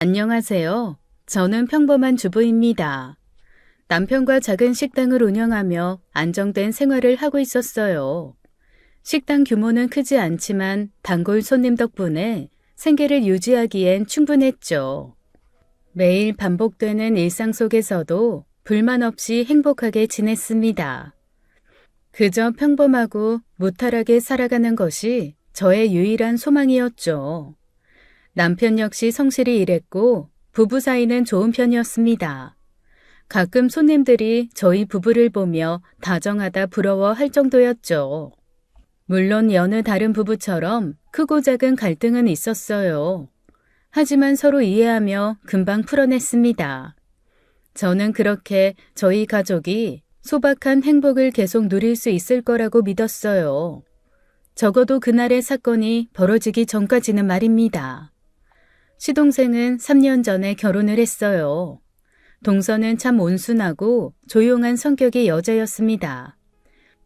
안녕하세요. 저는 평범한 주부입니다. 남편과 작은 식당을 운영하며 안정된 생활을 하고 있었어요. 식당 규모는 크지 않지만 단골 손님 덕분에 생계를 유지하기엔 충분했죠. 매일 반복되는 일상 속에서도 불만 없이 행복하게 지냈습니다. 그저 평범하고 무탈하게 살아가는 것이 저의 유일한 소망이었죠. 남편 역시 성실히 일했고 부부 사이는 좋은 편이었습니다. 가끔 손님들이 저희 부부를 보며 다정하다 부러워할 정도였죠. 물론 여느 다른 부부처럼 크고 작은 갈등은 있었어요. 하지만 서로 이해하며 금방 풀어냈습니다. 저는 그렇게 저희 가족이 소박한 행복을 계속 누릴 수 있을 거라고 믿었어요. 적어도 그날의 사건이 벌어지기 전까지는 말입니다. 시동생은 3년 전에 결혼을 했어요. 동서는 참 온순하고 조용한 성격의 여자였습니다.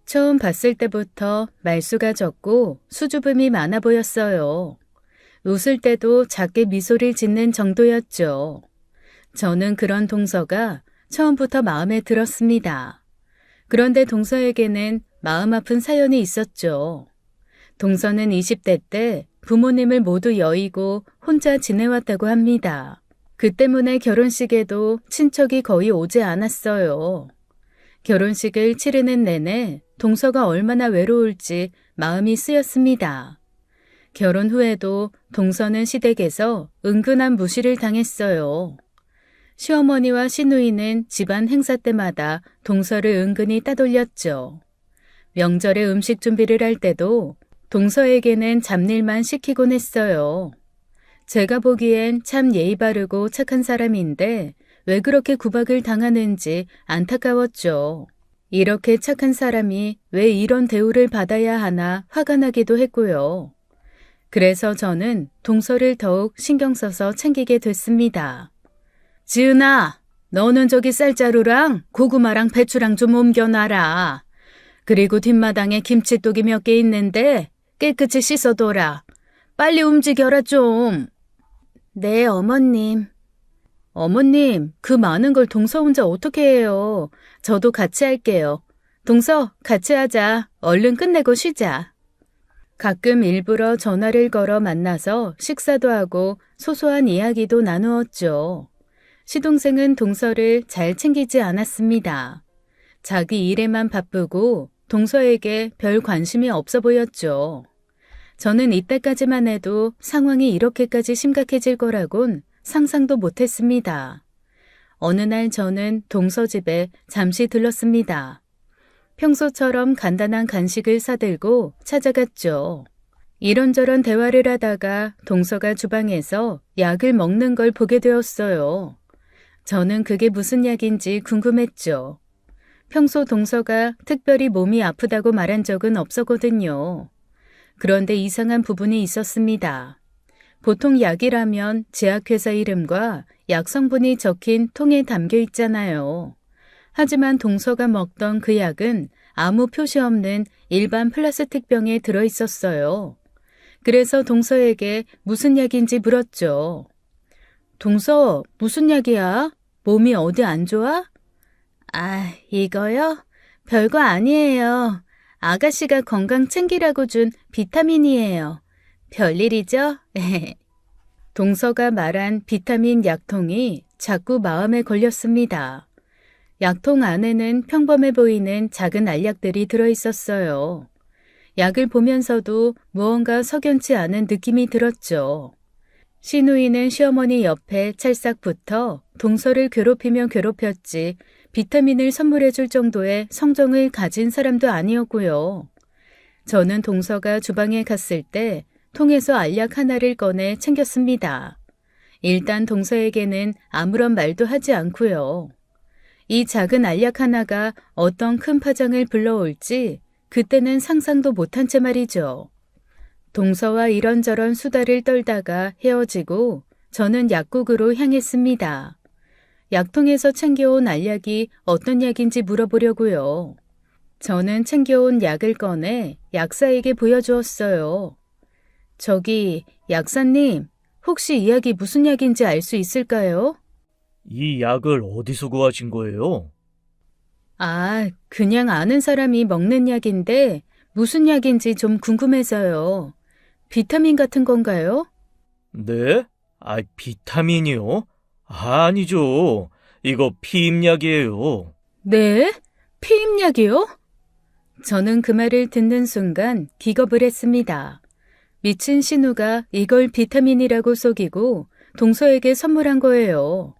처음 봤을 때부터 말수가 적고 수줍음이 많아 보였어요. 웃을 때도 작게 미소를 짓는 정도였죠. 저는 그런 동서가 처음부터 마음에 들었습니다. 그런데 동서에게는 마음 아픈 사연이 있었죠. 동서는 20대 때 부모님을 모두 여의고 혼자 지내왔다고 합니다. 그 때문에 결혼식에도 친척이 거의 오지 않았어요. 결혼식을 치르는 내내 동서가 얼마나 외로울지 마음이 쓰였습니다. 결혼 후에도 동서는 시댁에서 은근한 무시를 당했어요. 시어머니와 시누이는 집안 행사 때마다 동서를 은근히 따돌렸죠. 명절에 음식 준비를 할 때도 동서에게는 잡일만 시키곤 했어요. 제가 보기엔 참 예의 바르고 착한 사람인데 왜 그렇게 구박을 당하는지 안타까웠죠. 이렇게 착한 사람이 왜 이런 대우를 받아야 하나 화가 나기도 했고요. 그래서 저는 동서를 더욱 신경 써서 챙기게 됐습니다. 지은아, 너는 저기 쌀자루랑 고구마랑 배추랑 좀 옮겨놔라. 그리고 뒷마당에 김치독이 몇 개 있는데 깨끗이 씻어둬라. 빨리 움직여라 좀. 네, 어머님. 어머님, 그 많은 걸 동서 혼자 어떻게 해요? 저도 같이 할게요. 동서, 같이 하자. 얼른 끝내고 쉬자. 가끔 일부러 전화를 걸어 만나서 식사도 하고 소소한 이야기도 나누었죠. 시동생은 동서를 잘 챙기지 않았습니다. 자기 일에만 바쁘고 동서에게 별 관심이 없어 보였죠. 저는 이때까지만 해도 상황이 이렇게까지 심각해질 거라곤 상상도 못했습니다. 어느 날 저는 동서 집에 잠시 들렀습니다. 평소처럼 간단한 간식을 사들고 찾아갔죠. 이런저런 대화를 하다가 동서가 주방에서 약을 먹는 걸 보게 되었어요. 저는 그게 무슨 약인지 궁금했죠. 평소 동서가 특별히 몸이 아프다고 말한 적은 없었거든요. 그런데 이상한 부분이 있었습니다. 보통 약이라면 제약회사 이름과 약 성분이 적힌 통에 담겨 있잖아요. 하지만 동서가 먹던 그 약은 아무 표시 없는 일반 플라스틱 병에 들어 있었어요. 그래서 동서에게 무슨 약인지 물었죠. 동서, 무슨 약이야? 몸이 어디 안 좋아? 아, 이거요? 별거 아니에요. 아가씨가 건강 챙기라고 준 비타민이에요. 별일이죠? 동서가 말한 비타민 약통이 자꾸 마음에 걸렸습니다. 약통 안에는 평범해 보이는 작은 알약들이 들어있었어요. 약을 보면서도 무언가 석연치 않은 느낌이 들었죠. 시누이는 시어머니 옆에 찰싹 붙어 동서를 괴롭히면 괴롭혔지 비타민을 선물해 줄 정도의 성정을 가진 사람도 아니었고요. 저는 동서가 주방에 갔을 때 통에서 알약 하나를 꺼내 챙겼습니다. 일단 동서에게는 아무런 말도 하지 않고요. 이 작은 알약 하나가 어떤 큰 파장을 불러올지 그때는 상상도 못한 채 말이죠. 동서와 이런저런 수다를 떨다가 헤어지고 저는 약국으로 향했습니다. 약통에서 챙겨온 알약이 어떤 약인지 물어보려고요. 저는 챙겨온 약을 꺼내 약사에게 보여주었어요. 저기 약사님, 혹시 이 약이 무슨 약인지 알 수 있을까요? 이 약을 어디서 구하신 거예요? 아, 그냥 아는 사람이 먹는 약인데 무슨 약인지 좀 궁금해서요. 비타민 같은 건가요? 네? 비타민이요? 아니죠. 이거 피임약이에요. 네? 피임약이요? 저는 그 말을 듣는 순간 기겁을 했습니다. 미친 신우가 이걸 비타민이라고 속이고 동서에게 선물한 거예요.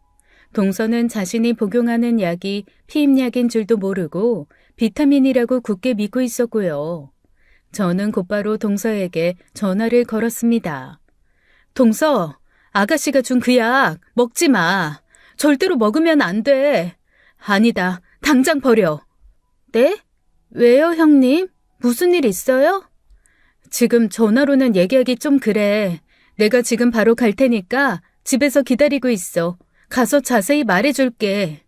동서는 자신이 복용하는 약이 피임약인 줄도 모르고 비타민이라고 굳게 믿고 있었고요. 저는 곧바로 동서에게 전화를 걸었습니다. 동서, 아가씨가 준 그 약 먹지 마. 절대로 먹으면 안 돼. 아니다, 당장 버려. 네? 왜요, 형님? 무슨 일 있어요? 지금 전화로는 얘기하기 좀 그래. 내가 지금 바로 갈 테니까 집에서 기다리고 있어. 가서 자세히 말해줄게.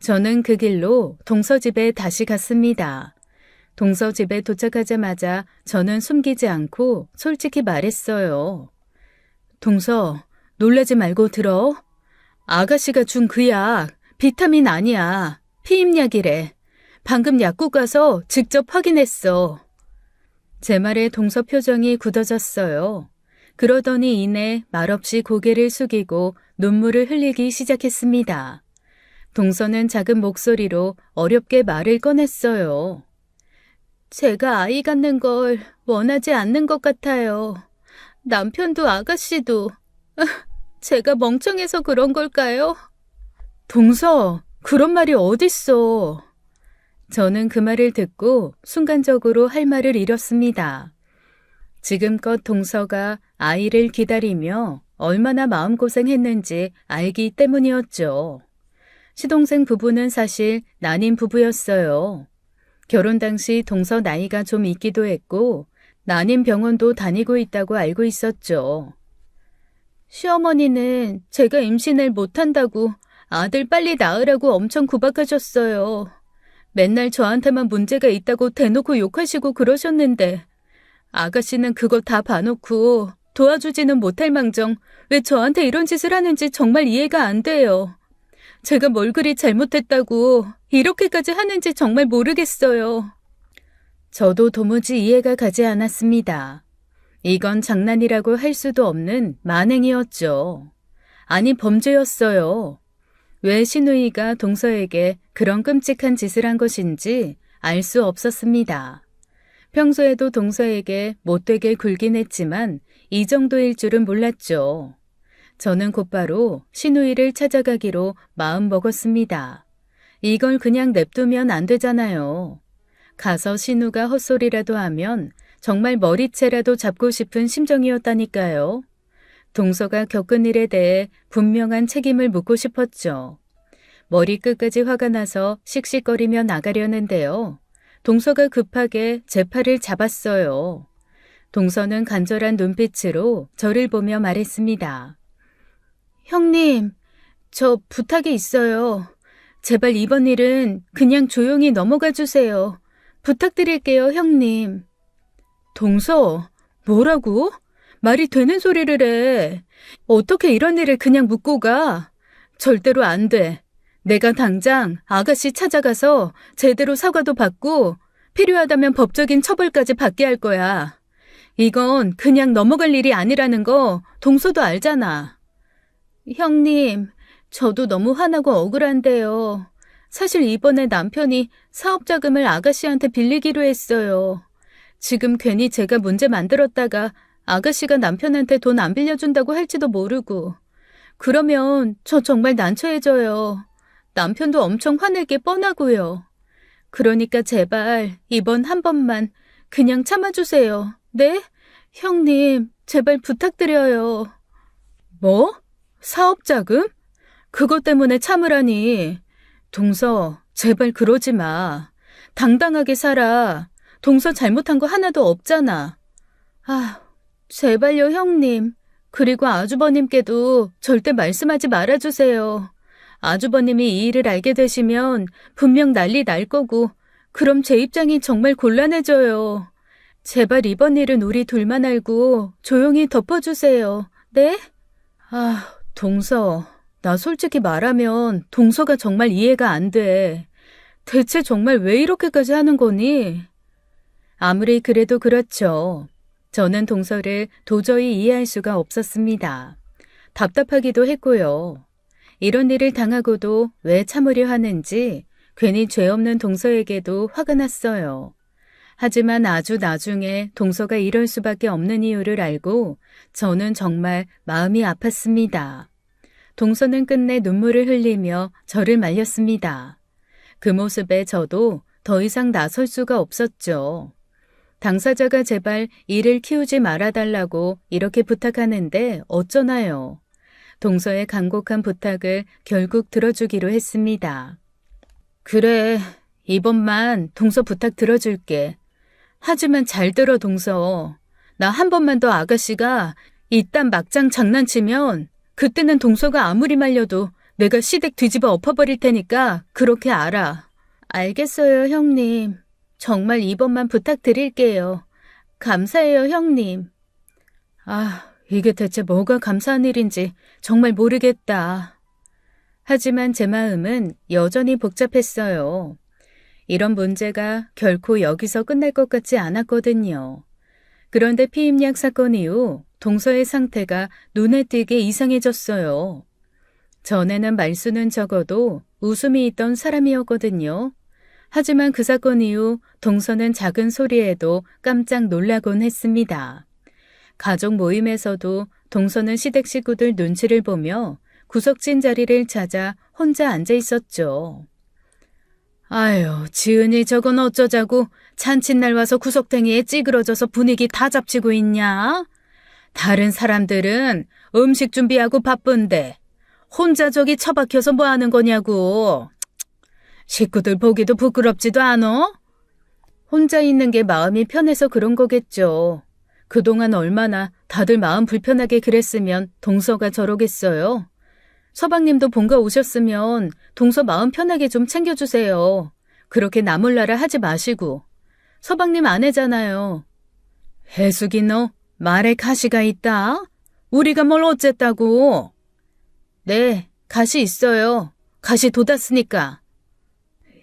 저는 그 길로 동서 집에 다시 갔습니다. 동서 집에 도착하자마자 저는 숨기지 않고 솔직히 말했어요. 동서, 놀라지 말고 들어. 아가씨가 준 그 약, 비타민 아니야. 피임약이래. 방금 약국 가서 직접 확인했어. 제 말에 동서 표정이 굳어졌어요. 그러더니 이내 말없이 고개를 숙이고 눈물을 흘리기 시작했습니다. 동서는 작은 목소리로 어렵게 말을 꺼냈어요. 제가 아이 갖는 걸 원하지 않는 것 같아요. 남편도 아가씨도. 제가 멍청해서 그런 걸까요? 동서, 그런 말이 어딨어. 저는 그 말을 듣고 순간적으로 할 말을 잃었습니다. 지금껏 동서가 아이를 기다리며 얼마나 마음고생했는지 알기 때문이었죠. 시동생 부부는 사실 난임 부부였어요. 결혼 당시 동서 나이가 좀 있기도 했고 난임 병원도 다니고 있다고 알고 있었죠. 시어머니는 제가 임신을 못한다고 아들 빨리 낳으라고 엄청 구박하셨어요. 맨날 저한테만 문제가 있다고 대놓고 욕하시고 그러셨는데 아가씨는 그거 다 봐놓고 도와주지는 못할 망정 왜 저한테 이런 짓을 하는지 정말 이해가 안 돼요. 제가 뭘 그리 잘못했다고 이렇게까지 하는지 정말 모르겠어요. 저도 도무지 이해가 가지 않았습니다. 이건 장난이라고 할 수도 없는 만행이었죠. 아니 범죄였어요. 왜 신우이가 동서에게 그런 끔찍한 짓을 한 것인지 알 수 없었습니다. 평소에도 동서에게 못되게 굴긴 했지만 이 정도일 줄은 몰랐죠. 저는 곧바로 신우이를 찾아가기로 마음먹었습니다. 이걸 그냥 냅두면 안 되잖아요. 가서 신우가 헛소리라도 하면 정말 머리채라도 잡고 싶은 심정이었다니까요. 동서가 겪은 일에 대해 분명한 책임을 묻고 싶었죠. 머리끝까지 화가 나서 씩씩거리며 나가려는데요. 동서가 급하게 제 팔을 잡았어요. 동서는 간절한 눈빛으로 저를 보며 말했습니다. 형님, 저 부탁이 있어요. 제발 이번 일은 그냥 조용히 넘어가 주세요. 부탁드릴게요, 형님. 동서, 뭐라고? 말이 되는 소리를 해. 어떻게 이런 일을 그냥 묻고 가? 절대로 안 돼. 내가 당장 아가씨 찾아가서 제대로 사과도 받고 필요하다면 법적인 처벌까지 받게 할 거야. 이건 그냥 넘어갈 일이 아니라는 거 동서도 알잖아. 형님, 저도 너무 화나고 억울한데요. 사실 이번에 남편이 사업자금을 아가씨한테 빌리기로 했어요. 지금 괜히 제가 문제 만들었다가 아가씨가 남편한테 돈 안 빌려준다고 할지도 모르고. 그러면 저 정말 난처해져요. 남편도 엄청 화낼 게 뻔하고요. 그러니까 제발 이번 한 번만 그냥 참아주세요. 네? 형님, 제발 부탁드려요. 뭐? 사업자금? 그것 때문에 참으라니. 동서, 제발 그러지 마. 당당하게 살아. 동서 잘못한 거 하나도 없잖아. 아, 제발요, 형님. 그리고 아주버님께도 절대 말씀하지 말아주세요. 아주버님이 이 일을 알게 되시면 분명 난리 날 거고 그럼 제 입장이 정말 곤란해져요. 제발 이번 일은 우리 둘만 알고 조용히 덮어주세요. 네? 동서. 나 솔직히 말하면 동서가 정말 이해가 안 돼. 대체 정말 왜 이렇게까지 하는 거니? 아무리 그래도 그렇죠. 저는 동서를 도저히 이해할 수가 없었습니다. 답답하기도 했고요. 이런 일을 당하고도 왜 참으려 하는지 괜히 죄 없는 동서에게도 화가 났어요. 하지만 아주 나중에 동서가 이럴 수밖에 없는 이유를 알고 저는 정말 마음이 아팠습니다. 동서는 끝내 눈물을 흘리며 저를 말렸습니다. 그 모습에 저도 더 이상 나설 수가 없었죠. 당사자가 제발 일을 키우지 말아달라고 이렇게 부탁하는데 어쩌나요? 동서의 간곡한 부탁을 결국 들어주기로 했습니다. 그래, 이번만 동서 부탁 들어줄게. 하지만 잘 들어, 동서. 나 한 번만 더 아가씨가 이딴 막장 장난치면 그때는 동서가 아무리 말려도 내가 시댁 뒤집어 엎어버릴 테니까 그렇게 알아. 알겠어요, 형님. 정말 이번만 부탁드릴게요. 감사해요, 형님. 이게 대체 뭐가 감사한 일인지 정말 모르겠다. 하지만 제 마음은 여전히 복잡했어요. 이런 문제가 결코 여기서 끝날 것 같지 않았거든요. 그런데 피임약 사건 이후 동서의 상태가 눈에 띄게 이상해졌어요. 전에는 말수는 적어도 웃음이 있던 사람이었거든요. 하지만 그 사건 이후 동서는 작은 소리에도 깜짝 놀라곤 했습니다. 가족 모임에서도 동서는 시댁 식구들 눈치를 보며 구석진 자리를 찾아 혼자 앉아 있었죠. 아유, 지은이 저건 어쩌자고 잔칫날 와서 구석탱이에 찌그러져서 분위기 다 잡치고 있냐? 다른 사람들은 음식 준비하고 바쁜데 혼자 저기 처박혀서 뭐 하는 거냐고. 식구들 보기도 부끄럽지도 않어? 혼자 있는 게 마음이 편해서 그런 거겠죠. 그동안 얼마나 다들 마음 불편하게 그랬으면 동서가 저러겠어요. 서방님도 본가 오셨으면 동서 마음 편하게 좀 챙겨주세요. 그렇게 나몰라라 하지 마시고. 서방님 아내잖아요. 해숙이 너 말에 가시가 있다? 우리가 뭘 어쨌다고? 네, 가시 있어요. 가시 돋았으니까.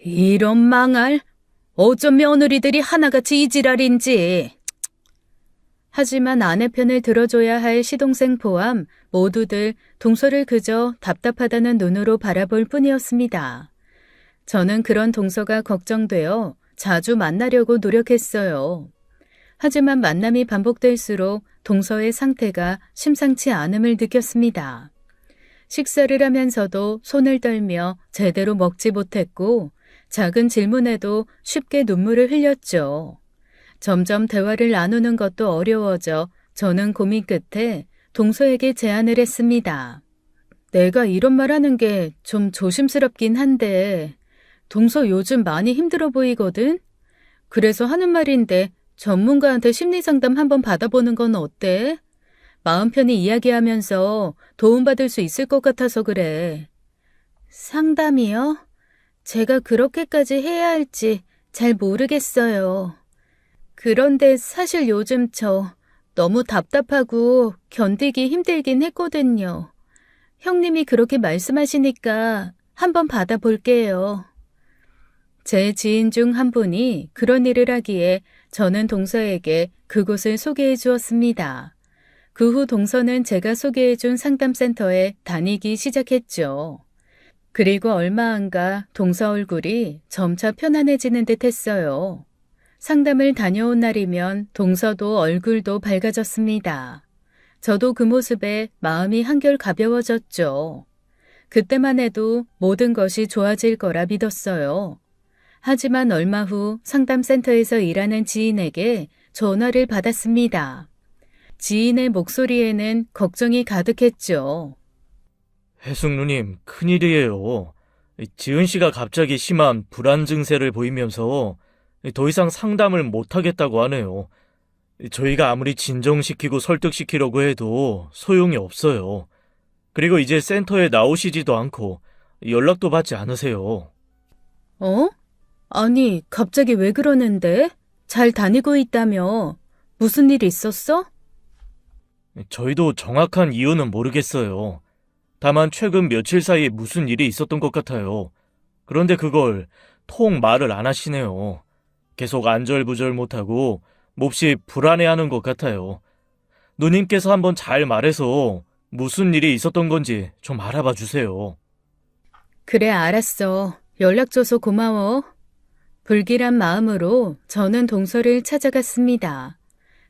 이런 망할. 어쩜 며느리들이 하나같이 이 지랄인지. 하지만 아내 편을 들어줘야 할 시동생 포함 모두들 동서를 그저 답답하다는 눈으로 바라볼 뿐이었습니다. 저는 그런 동서가 걱정되어 자주 만나려고 노력했어요. 하지만 만남이 반복될수록 동서의 상태가 심상치 않음을 느꼈습니다. 식사를 하면서도 손을 떨며 제대로 먹지 못했고 작은 질문에도 쉽게 눈물을 흘렸죠. 점점 대화를 나누는 것도 어려워져 저는 고민 끝에 동서에게 제안을 했습니다. 내가 이런 말 하는 게 좀 조심스럽긴 한데 동서 요즘 많이 힘들어 보이거든? 그래서 하는 말인데 전문가한테 심리상담 한번 받아보는 건 어때? 마음 편히 이야기하면서 도움받을 수 있을 것 같아서 그래. 상담이요? 제가 그렇게까지 해야 할지 잘 모르겠어요. 그런데 사실 요즘 저 너무 답답하고 견디기 힘들긴 했거든요. 형님이 그렇게 말씀하시니까 한번 받아볼게요. 제 지인 중 한 분이 그런 일을 하기에 저는 동서에게 그곳을 소개해 주었습니다. 그 후 동서는 제가 소개해 준 상담센터에 다니기 시작했죠. 그리고 얼마 안 가 동서 얼굴이 점차 편안해지는 듯 했어요. 상담을 다녀온 날이면 동서도 얼굴도 밝아졌습니다. 저도 그 모습에 마음이 한결 가벼워졌죠. 그때만 해도 모든 것이 좋아질 거라 믿었어요. 하지만 얼마 후 상담센터에서 일하는 지인에게 전화를 받았습니다. 지인의 목소리에는 걱정이 가득했죠. 해숙 누님, 큰일이에요. 지은 씨가 갑자기 심한 불안 증세를 보이면서 더 이상 상담을 못하겠다고 하네요. 저희가 아무리 진정시키고 설득시키려고 해도 소용이 없어요. 그리고 이제 센터에 나오시지도 않고 연락도 받지 않으세요. 어? 아니, 갑자기 왜 그러는데? 잘 다니고 있다며? 무슨 일 있었어? 저희도 정확한 이유는 모르겠어요. 다만 최근 며칠 사이에 무슨 일이 있었던 것 같아요. 그런데 그걸 통 말을 안 하시네요. 계속 안절부절 못하고 몹시 불안해하는 것 같아요. 누님께서 한번 잘 말해서 무슨 일이 있었던 건지 좀 알아봐 주세요. 그래, 알았어. 연락줘서 고마워. 불길한 마음으로 저는 동서를 찾아갔습니다.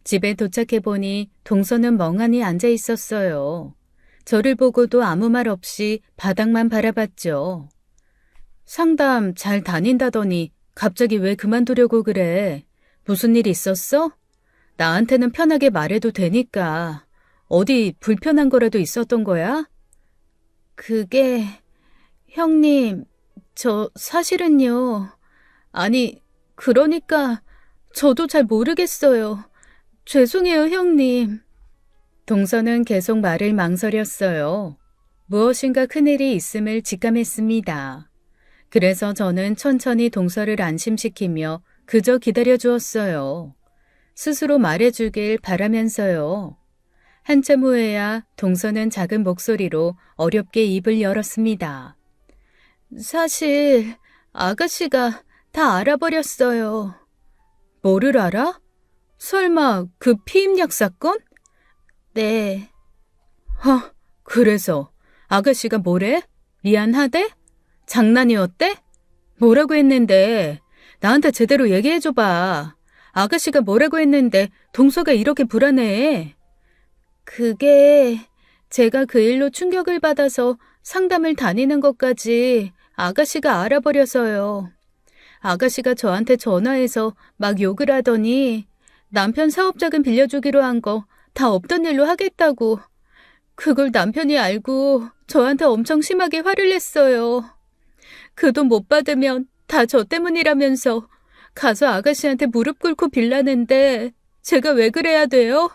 집에 도착해보니 동서는 멍하니 앉아 있었어요. 저를 보고도 아무 말 없이 바닥만 바라봤죠. 상담 잘 다닌다더니 갑자기 왜 그만두려고 그래? 무슨 일 있었어? 나한테는 편하게 말해도 되니까. 어디 불편한 거라도 있었던 거야? 그게... 형님, 저 사실은요. 아니, 그러니까 저도 잘 모르겠어요. 죄송해요, 형님. 동서는 계속 말을 망설였어요. 무엇인가 큰일이 있음을 직감했습니다. 그래서 저는 천천히 동서를 안심시키며 그저 기다려주었어요. 스스로 말해주길 바라면서요. 한참 후에야 동서는 작은 목소리로 어렵게 입을 열었습니다. 사실 아가씨가 다 알아버렸어요. 뭐를 알아? 설마 그 피임약 사건? 네. 그래서 아가씨가 뭐래? 미안하대? 장난이었대? 뭐라고 했는데? 나한테 제대로 얘기해줘봐. 아가씨가 뭐라고 했는데 동서가 이렇게 불안해? 그게 제가 그 일로 충격을 받아서 상담을 다니는 것까지 아가씨가 알아버려서요. 아가씨가 저한테 전화해서 막 욕을 하더니 남편 사업자금 빌려주기로 한 거 다 없던 일로 하겠다고. 그걸 남편이 알고 저한테 엄청 심하게 화를 냈어요. 그 돈 못 받으면 다 저 때문이라면서 가서 아가씨한테 무릎 꿇고 빌라는데 제가 왜 그래야 돼요?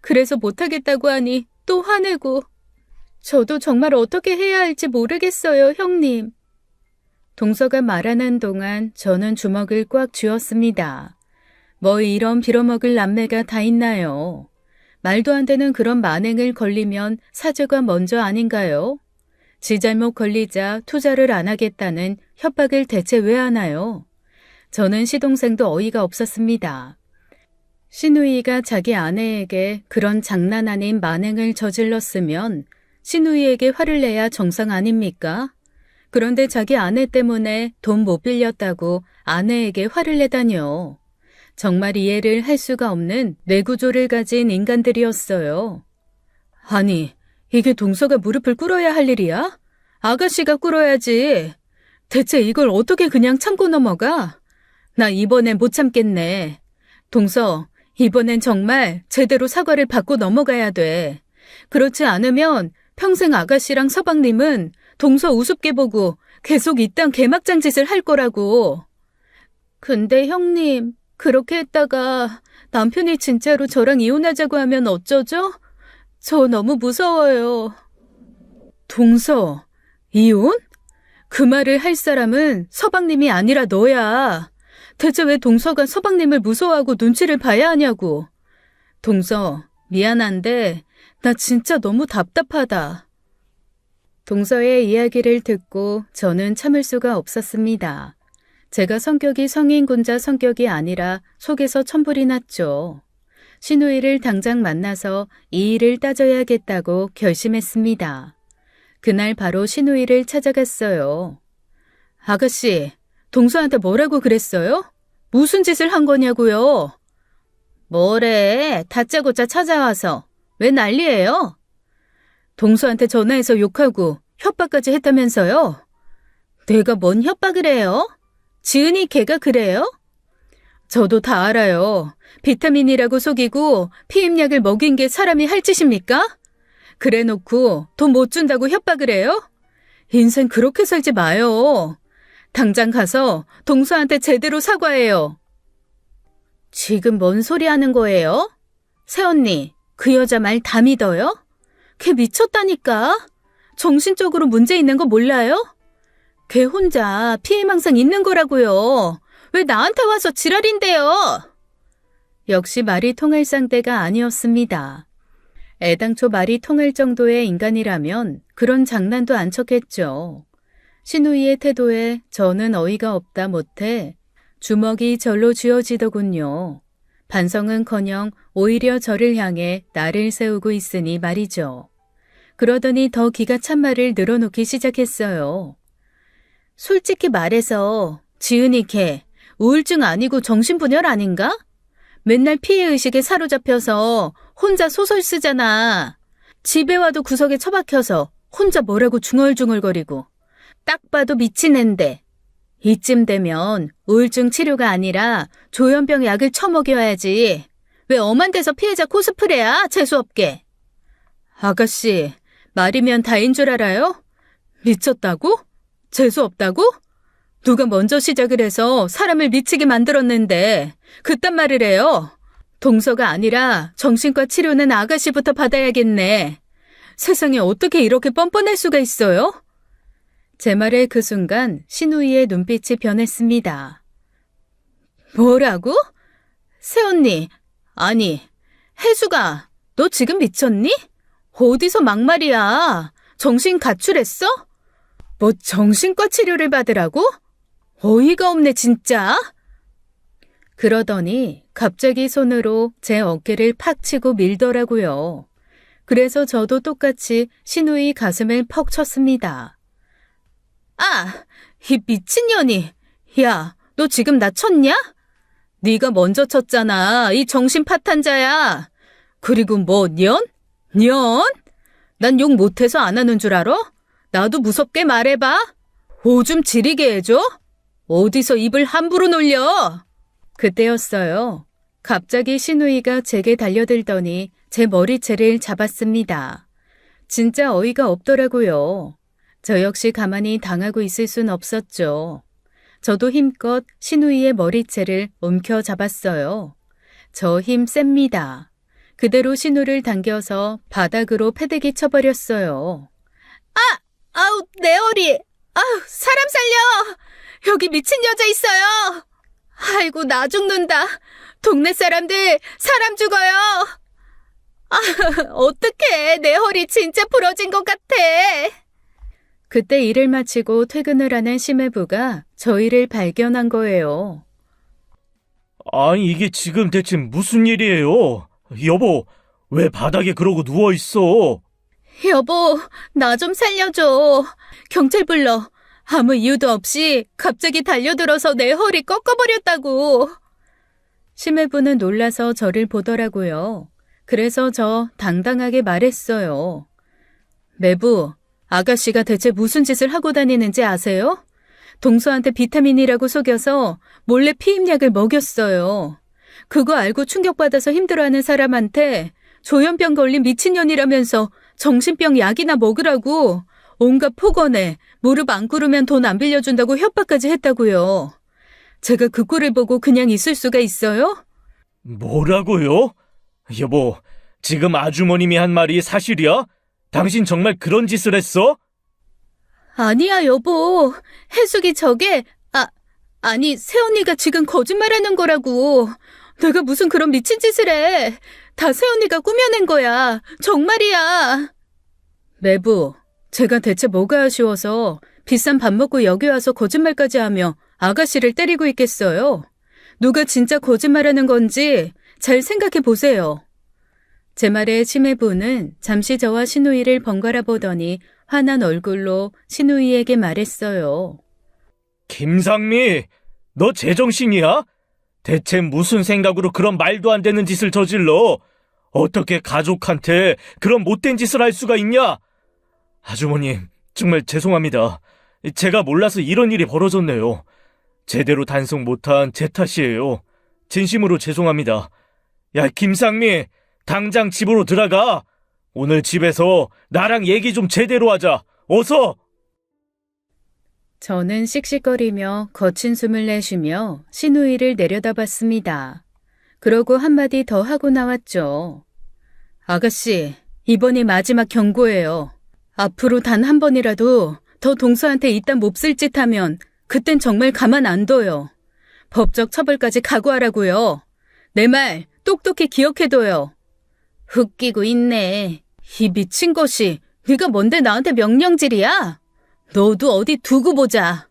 그래서 못하겠다고 하니 또 화내고. 저도 정말 어떻게 해야 할지 모르겠어요, 형님. 동서가 말하는 동안 저는 주먹을 꽉 쥐었습니다. 뭐 이런 빌어먹을 남매가 다 있나요? 말도 안 되는 그런 만행을 걸리면 사죄가 먼저 아닌가요? 지 잘못 걸리자 투자를 안 하겠다는 협박을 대체 왜 하나요? 저는 시동생도 어이가 없었습니다. 시누이가 자기 아내에게 그런 장난 아닌 만행을 저질렀으면 시누이에게 화를 내야 정상 아닙니까? 그런데 자기 아내 때문에 돈 못 빌렸다고 아내에게 화를 내다뇨. 정말 이해를 할 수가 없는 뇌구조를 가진 인간들이었어요. 아니, 이게 동서가 무릎을 꿇어야 할 일이야? 아가씨가 꿇어야지. 대체 이걸 어떻게 그냥 참고 넘어가? 나 이번엔 못 참겠네. 동서, 이번엔 정말 제대로 사과를 받고 넘어가야 돼. 그렇지 않으면 평생 아가씨랑 서방님은 동서 우습게 보고 계속 이딴 개막장 짓을 할 거라고. 근데 형님, 그렇게 했다가 남편이 진짜로 저랑 이혼하자고 하면 어쩌죠? 저 너무 무서워요. 동서, 이혼? 그 말을 할 사람은 서방님이 아니라 너야. 대체 왜 동서가 서방님을 무서워하고 눈치를 봐야 하냐고. 동서, 미안한데 나 진짜 너무 답답하다. 동서의 이야기를 듣고 저는 참을 수가 없었습니다. 제가 성격이 성인군자 성격이 아니라 속에서 천불이 났죠. 시누이를 당장 만나서 이 일을 따져야겠다고 결심했습니다. 그날 바로 시누이를 찾아갔어요. 아가씨, 동서한테 뭐라고 그랬어요? 무슨 짓을 한 거냐고요? 뭐래, 다짜고짜 찾아와서. 왜 난리예요? 동서한테 전화해서 욕하고 협박까지 했다면서요? 내가 뭔 협박을 해요? 지은이 걔가 그래요? 저도 다 알아요. 비타민이라고 속이고 피임약을 먹인 게 사람이 할 짓입니까? 그래놓고 돈 못 준다고 협박을 해요? 인생 그렇게 살지 마요. 당장 가서 동서한테 제대로 사과해요. 지금 뭔 소리 하는 거예요? 새언니, 그 여자 말 다 믿어요? 걔 미쳤다니까. 정신적으로 문제 있는 거 몰라요? 걔 혼자 피해망상 있는 거라고요. 왜 나한테 와서 지랄인데요? 역시 말이 통할 상대가 아니었습니다. 애당초 말이 통할 정도의 인간이라면 그런 장난도 안 쳤겠죠. 신우이의 태도에 저는 어이가 없다 못해 주먹이 절로 쥐어지더군요. 반성은커녕 오히려 저를 향해 날을 세우고 있으니 말이죠. 그러더니 더 기가 찬 말을 늘어놓기 시작했어요. 솔직히 말해서 지은이 걔 우울증 아니고 정신분열 아닌가? 맨날 피해의식에 사로잡혀서 혼자 소설 쓰잖아. 집에 와도 구석에 처박혀서 혼자 뭐라고 중얼중얼거리고. 딱 봐도 미친 앤데. 이쯤 되면 우울증 치료가 아니라 조현병 약을 처먹여야지. 왜 엄한 데서 피해자 코스프레야? 재수없게. 아가씨, 말이면 다인 줄 알아요? 미쳤다고? 재수없다고? 누가 먼저 시작을 해서 사람을 미치게 만들었는데 그딴 말을 해요. 동서가 아니라 정신과 치료는 아가씨부터 받아야겠네. 세상에 어떻게 이렇게 뻔뻔할 수가 있어요? 제 말의 그 순간 신우이의 눈빛이 변했습니다. 뭐라고? 새언니, 아니, 혜수가, 너 지금 미쳤니? 어디서 막말이야? 정신 가출했어? 뭐 정신과 치료를 받으라고? 어이가 없네 진짜. 그러더니 갑자기 손으로 제 어깨를 팍 치고 밀더라고요. 그래서 저도 똑같이 신우이 가슴을 퍽 쳤습니다. 아, 이 미친년이. 야, 너 지금 나 쳤냐? 네가 먼저 쳤잖아. 이 정신 파탄자야. 그리고 뭐 년? 년? 난 욕 못해서 안 하는 줄 알아? 나도 무섭게 말해봐. 오줌 지리게 해줘? 어디서 입을 함부로 놀려? 그때였어요. 갑자기 신우이가 제게 달려들더니 제 머리채를 잡았습니다. 진짜 어이가 없더라고요. 저 역시 가만히 당하고 있을 순 없었죠. 저도 힘껏 신우이의 머리채를 움켜잡았어요. 저 힘 셉니다. 그대로 신우를 당겨서 바닥으로 패대기 쳐버렸어요. 아우, 내 허리. 아우, 사람 살려. 여기 미친 여자 있어요. 아이고, 나 죽는다. 동네 사람들, 사람 죽어요. 아, 어떡해. 내 허리 진짜 부러진 것 같아. 그때 일을 마치고 퇴근을 하는 심해부가 저희를 발견한 거예요. 아니, 이게 지금 대체 무슨 일이에요? 여보, 왜 바닥에 그러고 누워있어? 여보, 나 좀 살려줘. 경찰 불러. 아무 이유도 없이 갑자기 달려들어서 내 허리 꺾어버렸다고. 심해부는 놀라서 저를 보더라고요. 그래서 저 당당하게 말했어요. 매부, 아가씨가 대체 무슨 짓을 하고 다니는지 아세요? 동서한테 비타민이라고 속여서 몰래 피임약을 먹였어요. 그거 알고 충격받아서 힘들어하는 사람한테 조현병 걸린 미친년이라면서 정신병 약이나 먹으라고 온갖 폭언에 무릎 안 꿇으면 돈 안 빌려준다고 협박까지 했다고요. 제가 그 꼴을 보고 그냥 있을 수가 있어요? 뭐라고요? 여보, 지금 아주머님이 한 말이 사실이야? 당신 정말 그런 짓을 했어? 아니야, 여보. 혜숙이 저게, 아니, 새언니가 지금 거짓말하는 거라고. 내가 무슨 그런 미친 짓을 해. 다 새언니가 꾸며낸 거야. 정말이야. 매부, 제가 대체 뭐가 아쉬워서 비싼 밥 먹고 여기 와서 거짓말까지 하며 아가씨를 때리고 있겠어요. 누가 진짜 거짓말하는 건지 잘 생각해 보세요. 제 말에 심해부는 잠시 저와 신우이를 번갈아 보더니 화난 얼굴로 신우이에게 말했어요. 김상미, 너 제정신이야? 대체 무슨 생각으로 그런 말도 안 되는 짓을 저질러? 어떻게 가족한테 그런 못된 짓을 할 수가 있냐? 아주머님, 정말 죄송합니다. 제가 몰라서 이런 일이 벌어졌네요. 제대로 단속 못한 제 탓이에요. 진심으로 죄송합니다. 야, 김상미, 당장 집으로 들어가. 오늘 집에서 나랑 얘기 좀 제대로 하자. 어서! 저는 씩씩거리며 거친 숨을 내쉬며 신우이를 내려다봤습니다. 그러고 한마디 더 하고 나왔죠. 아가씨, 이번이 마지막 경고예요. 앞으로 단 한 번이라도 더 동서한테 이딴 몹쓸 짓 하면 그땐 정말 가만 안 둬요. 법적 처벌까지 각오하라고요. 내 말 똑똑히 기억해둬요. 웃기고 있네. 이 미친 것이 네가 뭔데 나한테 명령질이야? 너도 어디 두고 보자.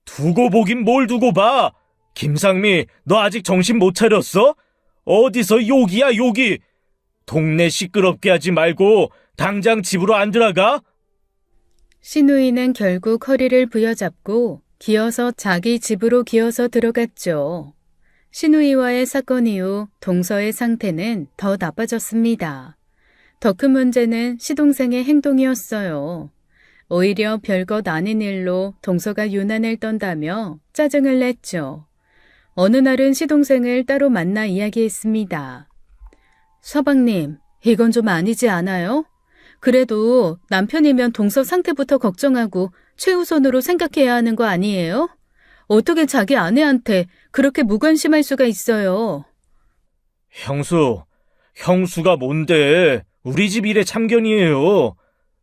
두고 보긴 뭘 두고 봐. 김상미, 너 아직 정신 못 차렸어? 어디서 욕이야, 욕이. 동네 시끄럽게 하지 말고 당장 집으로 안 들어가? 신우이는 결국 허리를 부여잡고 기어서 자기 집으로 기어서 들어갔죠. 신우이와의 사건 이후 동서의 상태는 더 나빠졌습니다. 더 큰 문제는 시동생의 행동이었어요. 오히려 별것 아닌 일로 동서가 유난을 떤다며 짜증을 냈죠. 어느 날은 시동생을 따로 만나 이야기했습니다. 서방님, 이건 좀 아니지 않아요? 그래도 남편이면 동서 상태부터 걱정하고 최우선으로 생각해야 하는 거 아니에요? 어떻게 자기 아내한테 그렇게 무관심할 수가 있어요? 형수가 뭔데? 우리 집 일에 참견이에요.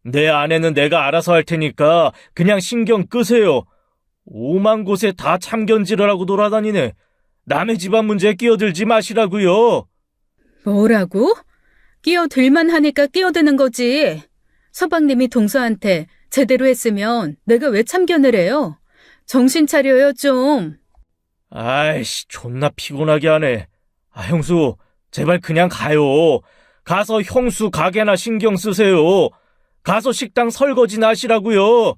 내 아내는 내가 알아서 할 테니까 그냥 신경 끄세요. 오만 곳에 다 참견질을 하고 돌아다니네. 남의 집안 문제에 끼어들지 마시라고요. 뭐라고? 끼어들만 하니까 끼어드는 거지. 서방님이 동서한테 제대로 했으면 내가 왜 참견을 해요? 정신 차려요 좀. 아이씨, 존나 피곤하게 하네. 형수, 제발 그냥 가요. 가서 형수 가게나 신경 쓰세요. 가서 식당 설거지나 하시라고요.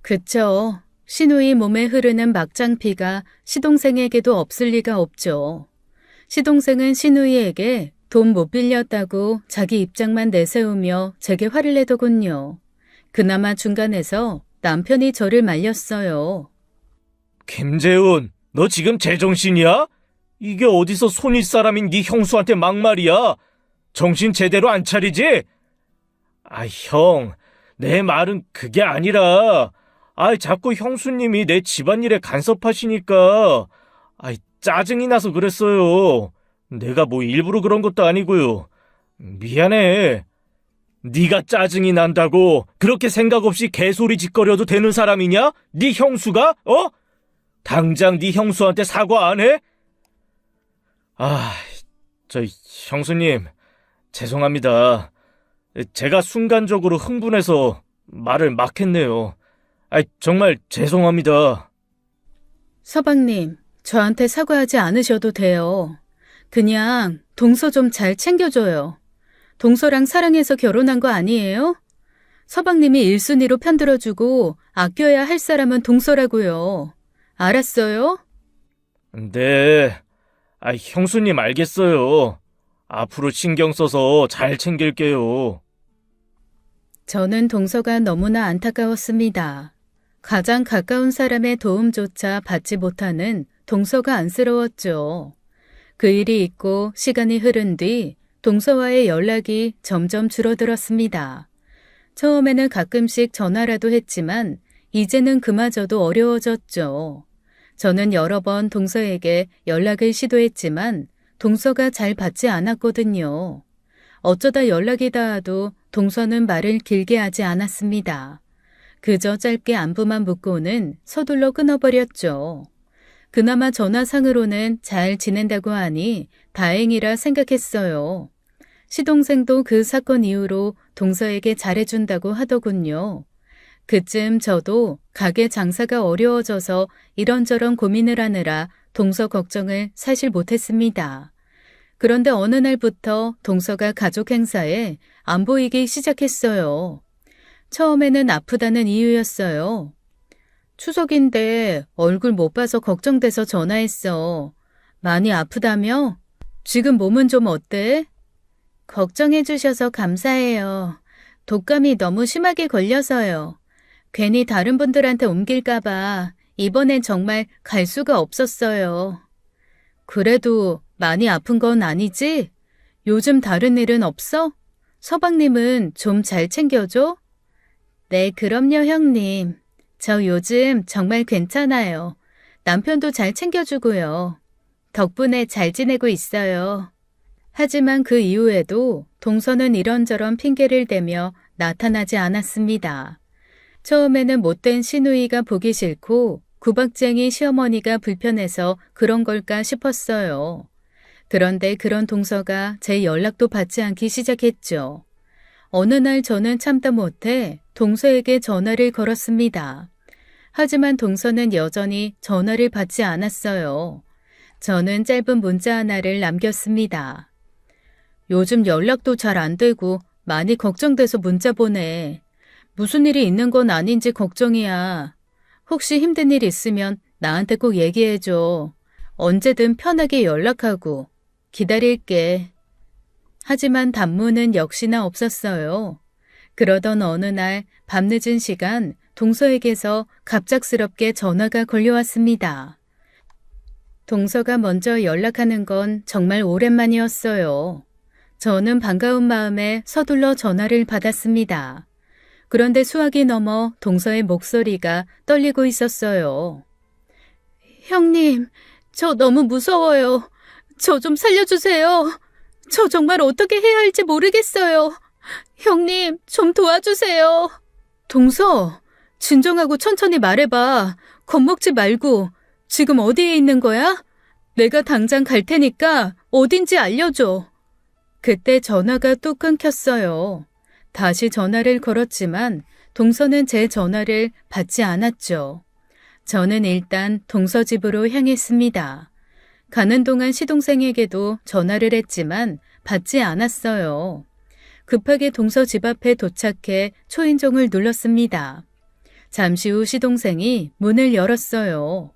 그쵸. 신우이 몸에 흐르는 막장피가 시동생에게도 없을 리가 없죠. 시동생은 신우이에게 돈 못 빌렸다고 자기 입장만 내세우며 제게 화를 내더군요. 그나마 중간에서 남편이 저를 말렸어요. 김재훈, 너 지금 제정신이야? 이게 어디서 손윗 사람인 네 형수한테 막말이야? 정신 제대로 안 차리지? 형, 내 말은 그게 아니라, 자꾸 형수님이 내 집안일에 간섭하시니까, 짜증이 나서 그랬어요. 내가 뭐 일부러 그런 것도 아니고요. 미안해. 네가 짜증이 난다고 그렇게 생각 없이 개소리 짓거려도 되는 사람이냐? 네 형수가? 당장 네 형수한테 사과 안 해? 형수님, 죄송합니다. 제가 순간적으로 흥분해서 말을 막 했네요. 정말 죄송합니다. 서방님, 저한테 사과하지 않으셔도 돼요. 그냥 동서 좀 잘 챙겨줘요. 동서랑 사랑해서 결혼한 거 아니에요? 서방님이 1순위로 편들어주고 아껴야 할 사람은 동서라고요. 알았어요? 네. 형수님 알겠어요. 앞으로 신경 써서 잘 챙길게요. 저는 동서가 너무나 안타까웠습니다. 가장 가까운 사람의 도움조차 받지 못하는 동서가 안쓰러웠죠. 그 일이 있고 시간이 흐른 뒤 동서와의 연락이 점점 줄어들었습니다. 처음에는 가끔씩 전화라도 했지만 이제는 그마저도 어려워졌죠. 저는 여러 번 동서에게 연락을 시도했지만 동서가 잘 받지 않았거든요. 어쩌다 연락이 닿아도 동서는 말을 길게 하지 않았습니다. 그저 짧게 안부만 묻고는 서둘러 끊어버렸죠. 그나마 전화상으로는 잘 지낸다고 하니 다행이라 생각했어요. 시동생도 그 사건 이후로 동서에게 잘해준다고 하더군요. 그쯤 저도 가게 장사가 어려워져서 이런저런 고민을 하느라 동서 걱정을 사실 못했습니다. 그런데 어느 날부터 동서가 가족 행사에 안 보이기 시작했어요. 처음에는 아프다는 이유였어요. 추석인데 얼굴 못 봐서 걱정돼서 전화했어. 많이 아프다며? 지금 몸은 좀 어때? 걱정해 주셔서 감사해요. 독감이 너무 심하게 걸려서요. 괜히 다른 분들한테 옮길까봐 이번엔 정말 갈 수가 없었어요. 그래도 많이 아픈 건 아니지? 요즘 다른 일은 없어? 서방님은 좀 잘 챙겨줘? 네, 그럼요, 형님. 저 요즘 정말 괜찮아요. 남편도 잘 챙겨주고요. 덕분에 잘 지내고 있어요. 하지만 그 이후에도 동서는 이런저런 핑계를 대며 나타나지 않았습니다. 처음에는 못된 시누이가 보기 싫고 구박쟁이 시어머니가 불편해서 그런 걸까 싶었어요. 그런데 그런 동서가 제 연락도 받지 않기 시작했죠. 어느 날 저는 참다 못해 동서에게 전화를 걸었습니다. 하지만 동서는 여전히 전화를 받지 않았어요. 저는 짧은 문자 하나를 남겼습니다. 요즘 연락도 잘 안 되고 많이 걱정돼서 문자 보내. 무슨 일이 있는 건 아닌지 걱정이야. 혹시 힘든 일 있으면 나한테 꼭 얘기해줘. 언제든 편하게 연락하고 기다릴게. 하지만 단문은 역시나 없었어요. 그러던 어느 날 밤늦은 시간 동서에게서 갑작스럽게 전화가 걸려왔습니다. 동서가 먼저 연락하는 건 정말 오랜만이었어요. 저는 반가운 마음에 서둘러 전화를 받았습니다. 그런데 수화기 넘어 동서의 목소리가 떨리고 있었어요. 형님, 저 너무 무서워요. 저 좀 살려주세요. 저 정말 어떻게 해야 할지 모르겠어요. 형님, 좀 도와주세요. 동서, 진정하고 천천히 말해봐. 겁먹지 말고. 지금 어디에 있는 거야? 내가 당장 갈 테니까 어딘지 알려줘. 그때 전화가 또 끊겼어요. 다시 전화를 걸었지만 동서는 제 전화를 받지 않았죠. 저는 일단 동서 집으로 향했습니다. 가는 동안 시동생에게도 전화를 했지만 받지 않았어요. 급하게 동서 집 앞에 도착해 초인종을 눌렀습니다. 잠시 후 시동생이 문을 열었어요.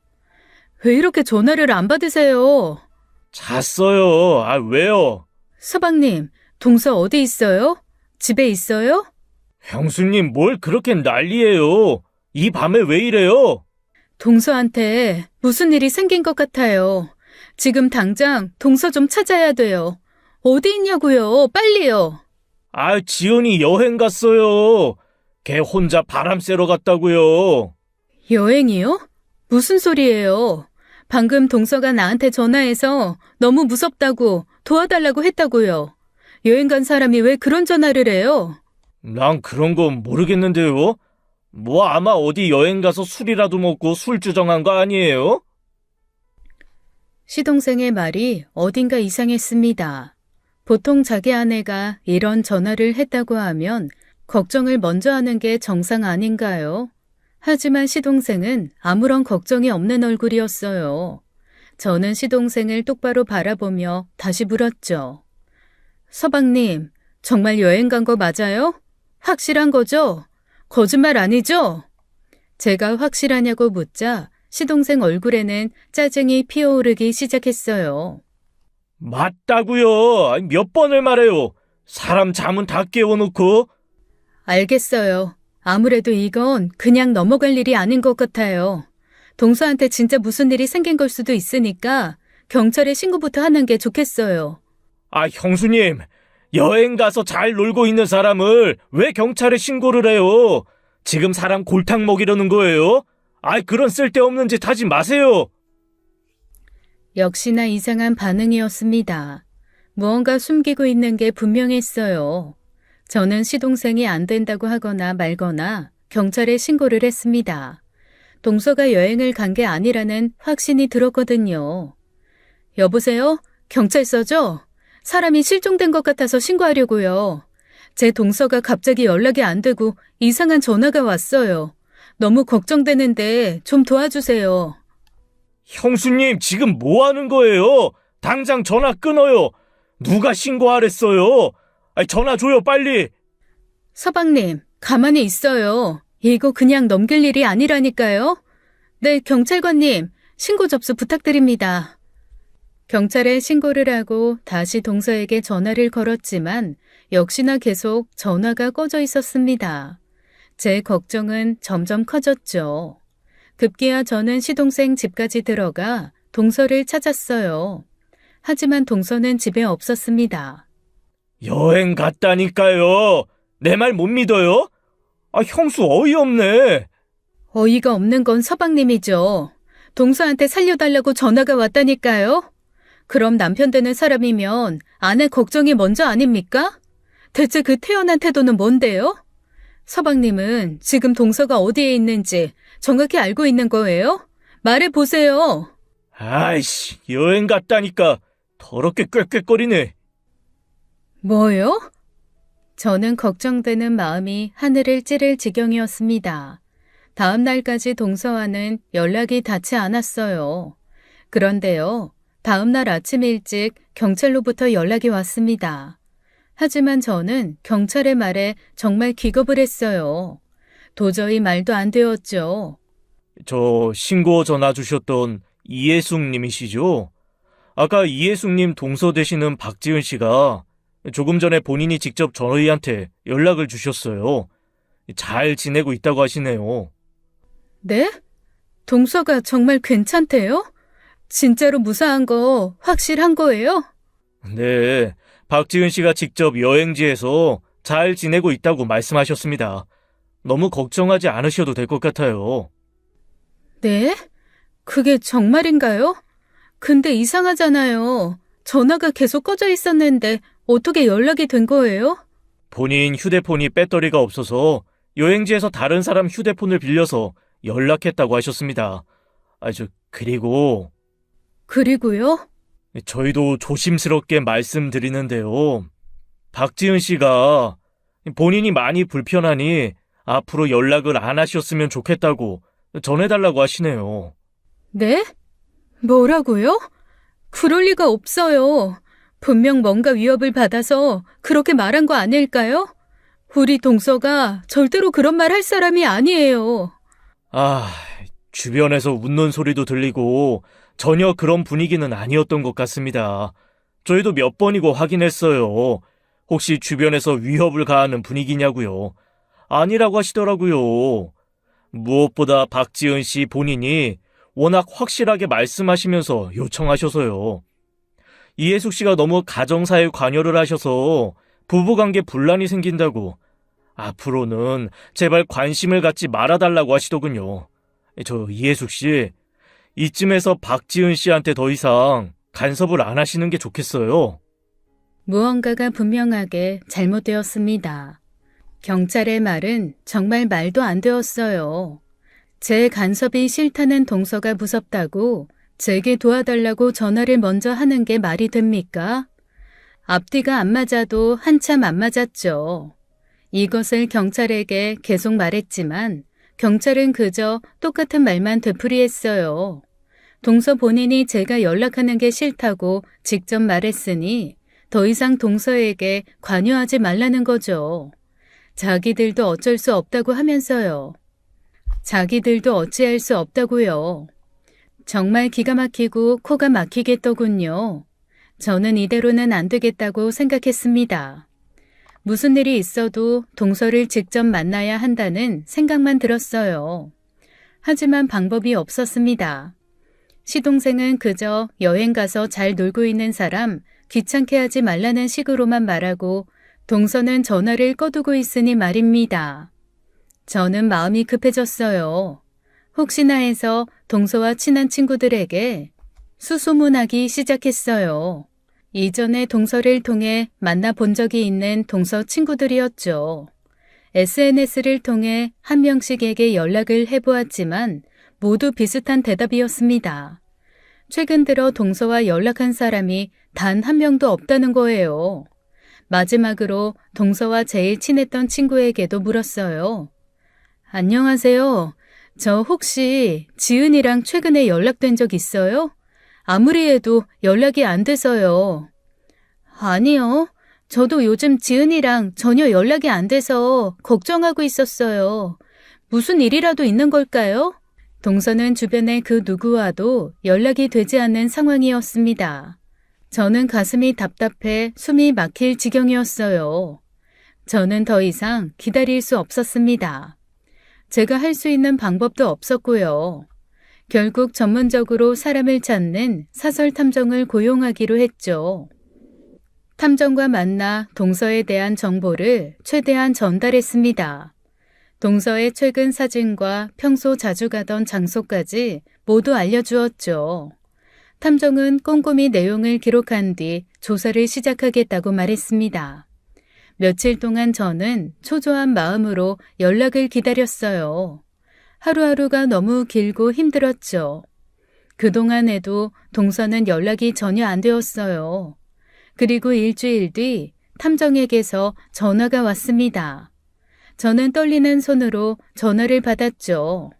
왜 이렇게 전화를 안 받으세요? 잤어요. 아, 왜요? 서방님, 동서 어디 있어요? 집에 있어요? 형수님, 뭘 그렇게 난리예요? 이 밤에 왜 이래요? 동서한테 무슨 일이 생긴 것 같아요. 지금 당장 동서 좀 찾아야 돼요. 어디 있냐고요? 빨리요. 아, 지은이 여행 갔어요. 걔 혼자 바람 쐬러 갔다고요. 여행이요? 무슨 소리예요? 방금 동서가 나한테 전화해서 너무 무섭다고 도와달라고 했다고요. 여행 간 사람이 왜 그런 전화를 해요? 난 그런 건 모르겠는데요. 뭐 아마 어디 여행 가서 술이라도 먹고 술주정한 거 아니에요? 시동생의 말이 어딘가 이상했습니다. 보통 자기 아내가 이런 전화를 했다고 하면 걱정을 먼저 하는 게 정상 아닌가요? 하지만 시동생은 아무런 걱정이 없는 얼굴이었어요. 저는 시동생을 똑바로 바라보며 다시 물었죠. 서방님, 정말 여행 간 거 맞아요? 확실한 거죠? 거짓말 아니죠? 제가 확실하냐고 묻자 시동생 얼굴에는 짜증이 피어오르기 시작했어요. 맞다고요. 몇 번을 말해요. 사람 잠은 다 깨워놓고. 알겠어요. 아무래도 이건 그냥 넘어갈 일이 아닌 것 같아요. 동서한테 진짜 무슨 일이 생긴 걸 수도 있으니까 경찰에 신고부터 하는 게 좋겠어요. 아, 형수님. 여행 가서 잘 놀고 있는 사람을 왜 경찰에 신고를 해요? 지금 사람 골탕 먹이려는 거예요? 아, 그런 쓸데없는 짓 하지 마세요. 역시나 이상한 반응이었습니다. 무언가 숨기고 있는 게 분명했어요. 저는 시동생이 안 된다고 하거나 말거나 경찰에 신고를 했습니다. 동서가 여행을 간 게 아니라는 확신이 들었거든요. 여보세요? 경찰서죠? 사람이 실종된 것 같아서 신고하려고요. 제 동서가 갑자기 연락이 안 되고 이상한 전화가 왔어요. 너무 걱정되는데 좀 도와주세요. 형수님, 지금 뭐 하는 거예요? 당장 전화 끊어요. 누가 신고하랬어요? 아, 전화 줘요, 빨리. 서방님, 가만히 있어요. 이거 그냥 넘길 일이 아니라니까요. 네, 경찰관님, 신고 접수 부탁드립니다. 경찰에 신고를 하고 다시 동서에게 전화를 걸었지만 역시나 계속 전화가 꺼져 있었습니다. 제 걱정은 점점 커졌죠. 급기야 저는 시동생 집까지 들어가 동서를 찾았어요. 하지만 동서는 집에 없었습니다. 여행 갔다니까요. 내 말 못 믿어요? 아, 형수 어이없네. 어이가 없는 건 서방님이죠. 동서한테 살려달라고 전화가 왔다니까요. 그럼 남편 되는 사람이면 아내 걱정이 먼저 아닙니까? 대체 그 태연한 태도는 뭔데요? 서방님은 지금 동서가 어디에 있는지 정확히 알고 있는 거예요? 말해보세요. 아이씨, 여행 갔다니까. 더럽게 꽥꽥거리네. 뭐요? 저는 걱정되는 마음이 하늘을 찌를 지경이었습니다. 다음 날까지 동서와는 연락이 닿지 않았어요. 그런데요, 다음 날 아침 일찍 경찰로부터 연락이 왔습니다. 하지만 저는 경찰의 말에 정말 기겁을 했어요. 도저히 말도 안 되었죠. 저 신고 전화 주셨던 이혜숙 님이시죠? 아까 이혜숙 님 동서 되시는 박지은 씨가 조금 전에 본인이 직접 저희한테 연락을 주셨어요. 잘 지내고 있다고 하시네요. 네? 동서가 정말 괜찮대요? 진짜로 무사한 거 확실한 거예요? 네, 박지은 씨가 직접 여행지에서 잘 지내고 있다고 말씀하셨습니다. 너무 걱정하지 않으셔도 될 것 같아요. 네? 그게 정말인가요? 근데 이상하잖아요. 전화가 계속 꺼져 있었는데 어떻게 연락이 된 거예요? 본인 휴대폰이 배터리가 없어서 여행지에서 다른 사람 휴대폰을 빌려서 연락했다고 하셨습니다. 그리고 그리고요? 저희도 조심스럽게 말씀드리는데요. 박지은 씨가 본인이 많이 불편하니 앞으로 연락을 안 하셨으면 좋겠다고 전해달라고 하시네요. 네? 뭐라고요? 그럴 리가 없어요. 분명 뭔가 위협을 받아서 그렇게 말한 거 아닐까요? 우리 동서가 절대로 그런 말 할 사람이 아니에요. 주변에서 웃는 소리도 들리고 전혀 그런 분위기는 아니었던 것 같습니다. 저희도 몇 번이고 확인했어요. 혹시 주변에서 위협을 가하는 분위기냐고요. 아니라고 하시더라고요. 무엇보다 박지은 씨 본인이 워낙 확실하게 말씀하시면서 요청하셔서요. 이혜숙 씨가 너무 가정사에 관여를 하셔서 부부관계 분란이 생긴다고 앞으로는 제발 관심을 갖지 말아달라고 하시더군요. 저 이혜숙 씨, 이쯤에서 박지은 씨한테 더 이상 간섭을 안 하시는 게 좋겠어요. 무언가가 분명하게 잘못되었습니다. 경찰의 말은 정말 말도 안 되었어요. 제 간섭이 싫다는 동서가 무섭다고 제게 도와달라고 전화를 먼저 하는 게 말이 됩니까? 앞뒤가 안 맞아도 한참 안 맞았죠. 이것을 경찰에게 계속 말했지만 경찰은 그저 똑같은 말만 되풀이했어요. 동서 본인이 제가 연락하는 게 싫다고 직접 말했으니 더 이상 동서에게 관여하지 말라는 거죠. 자기들도 어쩔 수 없다고 하면서요. 자기들도 어찌할 수 없다고요. 정말 기가 막히고 코가 막히겠더군요. 저는 이대로는 안 되겠다고 생각했습니다. 무슨 일이 있어도 동서를 직접 만나야 한다는 생각만 들었어요. 하지만 방법이 없었습니다. 시동생은 그저 여행 가서 잘 놀고 있는 사람 귀찮게 하지 말라는 식으로만 말하고 동서는 전화를 꺼두고 있으니 말입니다. 저는 마음이 급해졌어요. 혹시나 해서 동서와 친한 친구들에게 수소문하기 시작했어요. 이전에 동서를 통해 만나본 적이 있는 동서 친구들이었죠. SNS를 통해 한 명씩에게 연락을 해보았지만 모두 비슷한 대답이었습니다. 최근 들어 동서와 연락한 사람이 단 한 명도 없다는 거예요. 마지막으로 동서와 제일 친했던 친구에게도 물었어요. 안녕하세요. 저 혹시 지은이랑 최근에 연락된 적 있어요? 아무리 해도 연락이 안 돼서요. 아니요. 저도 요즘 지은이랑 전혀 연락이 안 돼서 걱정하고 있었어요. 무슨 일이라도 있는 걸까요? 동서는 주변의 그 누구와도 연락이 되지 않는 상황이었습니다. 저는 가슴이 답답해 숨이 막힐 지경이었어요. 저는 더 이상 기다릴 수 없었습니다. 제가 할 수 있는 방법도 없었고요. 결국 전문적으로 사람을 찾는 사설 탐정을 고용하기로 했죠. 탐정과 만나 동서에 대한 정보를 최대한 전달했습니다. 동서의 최근 사진과 평소 자주 가던 장소까지 모두 알려주었죠. 탐정은 꼼꼼히 내용을 기록한 뒤 조사를 시작하겠다고 말했습니다. 며칠 동안 저는 초조한 마음으로 연락을 기다렸어요. 하루하루가 너무 길고 힘들었죠. 그동안에도 동서는 연락이 전혀 안 되었어요. 그리고 일주일 뒤 탐정에게서 전화가 왔습니다. 저는 떨리는 손으로 전화를 받았죠.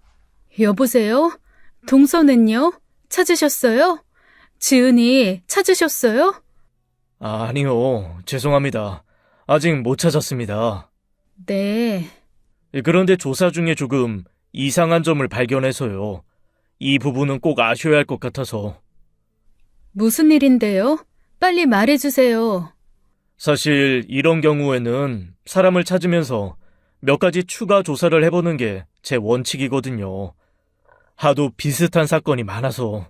여보세요? 동서는요? 찾으셨어요? 지은이 찾으셨어요? 아니요, 죄송합니다. 아직 못 찾았습니다. 네. 그런데 조사 중에 조금 이상한 점을 발견해서요. 이 부분은 꼭 아셔야 할 것 같아서. 무슨 일인데요? 빨리 말해주세요. 사실 이런 경우에는 사람을 찾으면서 몇 가지 추가 조사를 해보는 게 제 원칙이거든요. 하도 비슷한 사건이 많아서.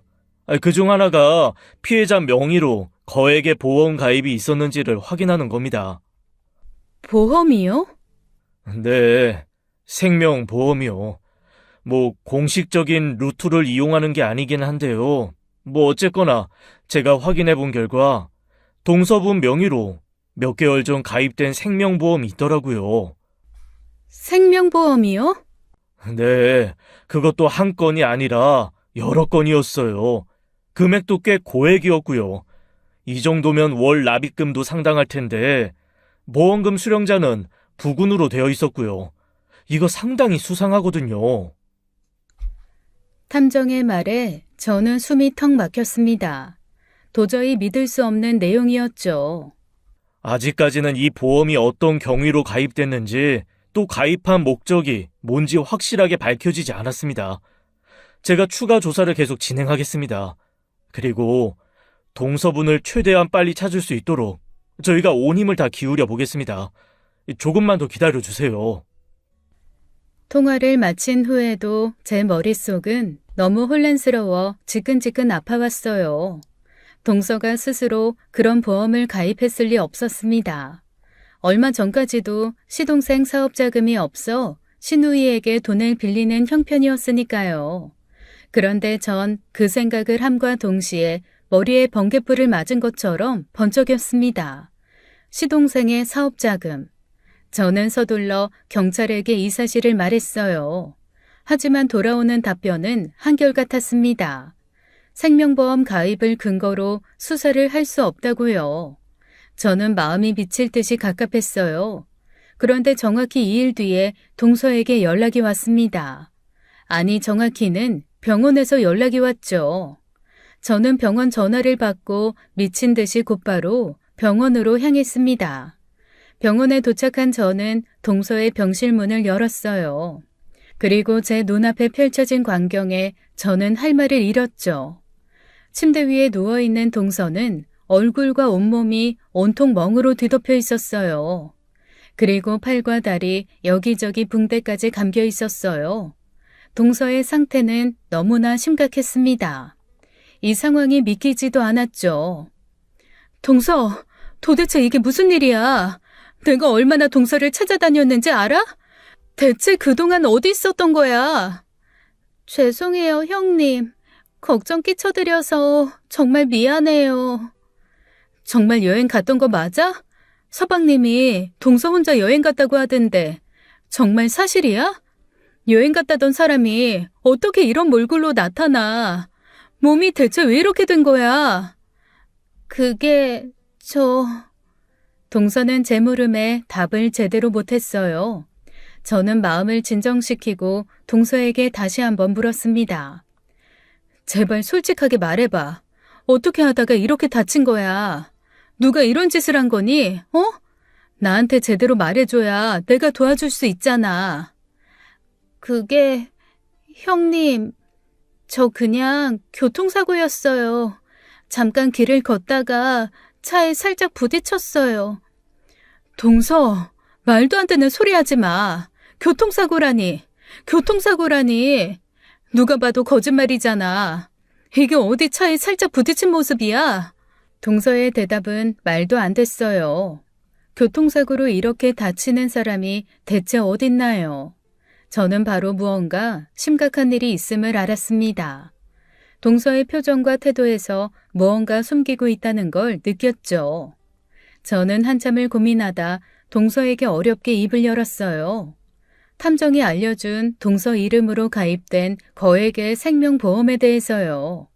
그중 하나가 피해자 명의로 거액의 보험 가입이 있었는지를 확인하는 겁니다. 보험이요? 네, 생명보험이요. 뭐 공식적인 루트를 이용하는 게 아니긴 한데요. 뭐 어쨌거나 제가 확인해 본 결과 동서분 명의로 몇 개월 전 가입된 생명보험이 있더라고요. 생명보험이요? 네, 그것도 한 건이 아니라 여러 건이었어요. 금액도 꽤 고액이었고요. 이 정도면 월 납입금도 상당할 텐데 보험금 수령자는 부군으로 되어 있었고요. 이거 상당히 수상하거든요. 탐정의 말에 저는 숨이 턱 막혔습니다. 도저히 믿을 수 없는 내용이었죠. 아직까지는 이 보험이 어떤 경위로 가입됐는지 또 가입한 목적이 뭔지 확실하게 밝혀지지 않았습니다. 제가 추가 조사를 계속 진행하겠습니다. 그리고 동서분을 최대한 빨리 찾을 수 있도록 저희가 온 힘을 다 기울여 보겠습니다. 조금만 더 기다려 주세요. 통화를 마친 후에도 제 머릿속은 너무 혼란스러워 지끈지끈 아파왔어요. 동서가 스스로 그런 보험을 가입했을 리 없었습니다. 얼마 전까지도 시동생 사업 자금이 없어 신우이에게 돈을 빌리는 형편이었으니까요. 그런데 전 그 생각을 함과 동시에 머리에 번개불을 맞은 것처럼 번쩍였습니다. 시동생의 사업 자금. 저는 서둘러 경찰에게 이 사실을 말했어요. 하지만 돌아오는 답변은 한결같았습니다. 생명보험 가입을 근거로 수사를 할 수 없다고요. 저는 마음이 미칠 듯이 갑갑했어요. 그런데 정확히 2일 뒤에 동서에게 연락이 왔습니다. 아니, 정확히는 병원에서 연락이 왔죠. 저는 병원 전화를 받고 미친 듯이 곧바로 병원으로 향했습니다. 병원에 도착한 저는 동서의 병실 문을 열었어요. 그리고 제 눈앞에 펼쳐진 광경에 저는 할 말을 잃었죠. 침대 위에 누워있는 동서는 얼굴과 온몸이 온통 멍으로 뒤덮여 있었어요. 그리고 팔과 다리, 여기저기 붕대까지 감겨 있었어요. 동서의 상태는 너무나 심각했습니다. 이 상황이 믿기지도 않았죠. 동서, 도대체 이게 무슨 일이야? 내가 얼마나 동서를 찾아다녔는지 알아? 대체 그동안 어디 있었던 거야? 죄송해요, 형님. 걱정 끼쳐드려서 정말 미안해요. 정말 여행 갔던 거 맞아? 서방님이 동서 혼자 여행 갔다고 하던데 정말 사실이야? 여행 갔다던 사람이 어떻게 이런 몰골로 나타나? 몸이 대체 왜 이렇게 된 거야? 그게 동서는 제 물음에 답을 제대로 못했어요. 저는 마음을 진정시키고 동서에게 다시 한번 물었습니다. 제발 솔직하게 말해봐. 어떻게 하다가 이렇게 다친 거야? 누가 이런 짓을 한 거니? 나한테 제대로 말해줘야 내가 도와줄 수 있잖아. 그게, 형님, 저 그냥 교통사고였어요. 잠깐 길을 걷다가 차에 살짝 부딪혔어요. 동서, 말도 안 되는 소리 하지 마. 교통사고라니. 누가 봐도 거짓말이잖아. 이게 어디 차에 살짝 부딪힌 모습이야? 동서의 대답은 말도 안 됐어요. 교통사고로 이렇게 다치는 사람이 대체 어딨나요? 저는 바로 무언가 심각한 일이 있음을 알았습니다. 동서의 표정과 태도에서 무언가 숨기고 있다는 걸 느꼈죠. 저는 한참을 고민하다 동서에게 어렵게 입을 열었어요. 탐정이 알려준 동서 이름으로 가입된 거액의 생명보험에 대해서요.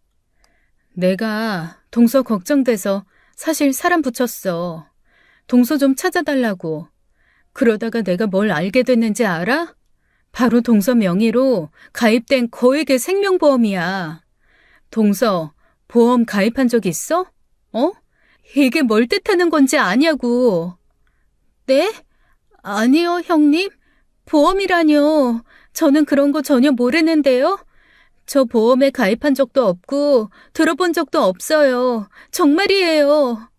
내가 동서 걱정돼서 사실 사람 붙였어. 동서 좀 찾아달라고. 그러다가 내가 뭘 알게 됐는지 알아? 바로 동서 명의로 가입된 거액의 생명보험이야. 동서, 보험 가입한 적 있어? 어? 이게 뭘 뜻하는 건지 아냐고. 네? 아니요, 형님. 보험이라뇨. 저는 그런 거 전혀 모르는데요. 저 보험에 가입한 적도 없고 들어본 적도 없어요. 정말이에요.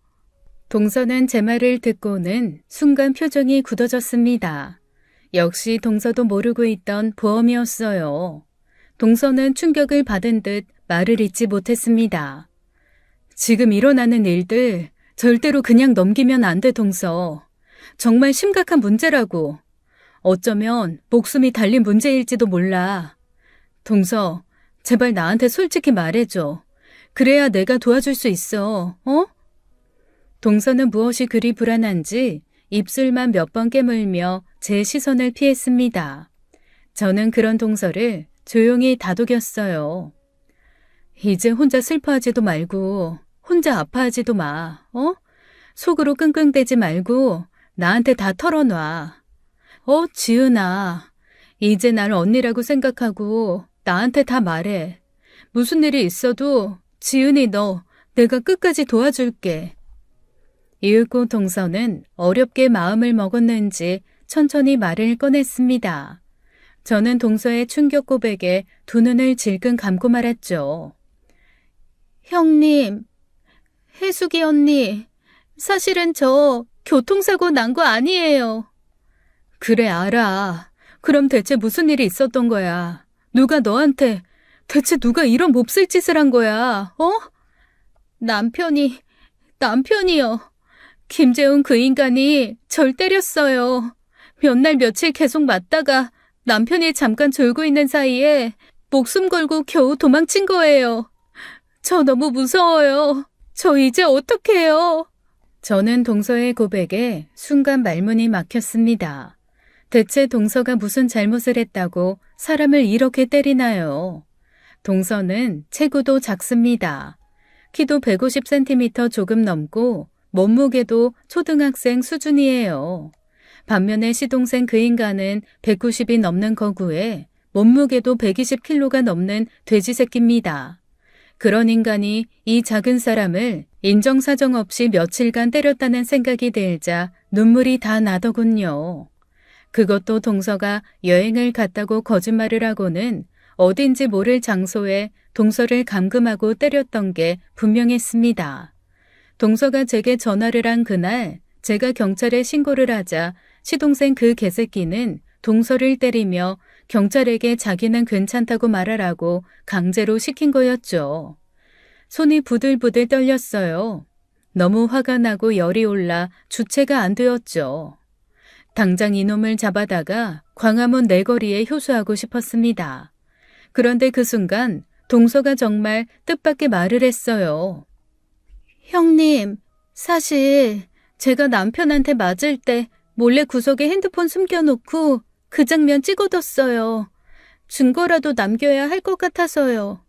동서는 제 말을 듣고는 순간 표정이 굳어졌습니다. 역시 동서도 모르고 있던 보험이었어요. 동서는 충격을 받은 듯 말을 잇지 못했습니다. 지금 일어나는 일들 절대로 그냥 넘기면 안 돼, 동서. 정말 심각한 문제라고. 어쩌면 목숨이 달린 문제일지도 몰라. 동서, 제발 나한테 솔직히 말해줘. 그래야 내가 도와줄 수 있어, 어? 동서는 무엇이 그리 불안한지 입술만 몇 번 깨물며 제 시선을 피했습니다. 저는 그런 동서를 조용히 다독였어요. 이제 혼자 슬퍼하지도 말고 혼자 아파하지도 마, 어? 속으로 끙끙대지 말고 나한테 다 털어놔. 지은아, 이제 날 언니라고 생각하고 나한테 다 말해. 무슨 일이 있어도 지은이 너 내가 끝까지 도와줄게. 이윽고 동서는 어렵게 마음을 먹었는지 천천히 말을 꺼냈습니다. 저는 동서의 충격 고백에 두 눈을 질끈 감고 말았죠. 형님, 혜숙이 언니, 사실은 저 교통사고 난 거 아니에요. 그래, 알아. 그럼 대체 무슨 일이 있었던 거야? 대체 누가 이런 몹쓸 짓을 한 거야, 어? 남편이요. 김재훈 그 인간이 절 때렸어요. 몇 날 며칠 계속 맞다가 남편이 잠깐 졸고 있는 사이에 목숨 걸고 겨우 도망친 거예요. 저 너무 무서워요. 저 이제 어떡해요? 저는 동서의 고백에 순간 말문이 막혔습니다. 대체 동서가 무슨 잘못을 했다고 사람을 이렇게 때리나요? 동서는 체구도 작습니다. 키도 150cm 조금 넘고 몸무게도 초등학생 수준이에요. 반면에 시동생 그 인간은 190이 넘는 거구에 몸무게도 120kg가 넘는 돼지 새끼입니다. 그런 인간이 이 작은 사람을 인정사정 없이 며칠간 때렸다는 생각이 들자 눈물이 다 나더군요. 그것도 동서가 여행을 갔다고 거짓말을 하고는 어딘지 모를 장소에 동서를 감금하고 때렸던 게 분명했습니다. 동서가 제게 전화를 한 그날 제가 경찰에 신고를 하자 시동생 그 개새끼는 동서를 때리며 경찰에게 자기는 괜찮다고 말하라고 강제로 시킨 거였죠. 손이 부들부들 떨렸어요. 너무 화가 나고 열이 올라 주체가 안 되었죠. 당장 이놈을 잡아다가 광화문 내거리에 효수하고 싶었습니다. 그런데 그 순간 동서가 정말 뜻밖의 말을 했어요. 형님, 사실 제가 남편한테 맞을 때 몰래 구석에 핸드폰 숨겨놓고 그 장면 찍어뒀어요. 증거라도 남겨야 할 것 같아서요.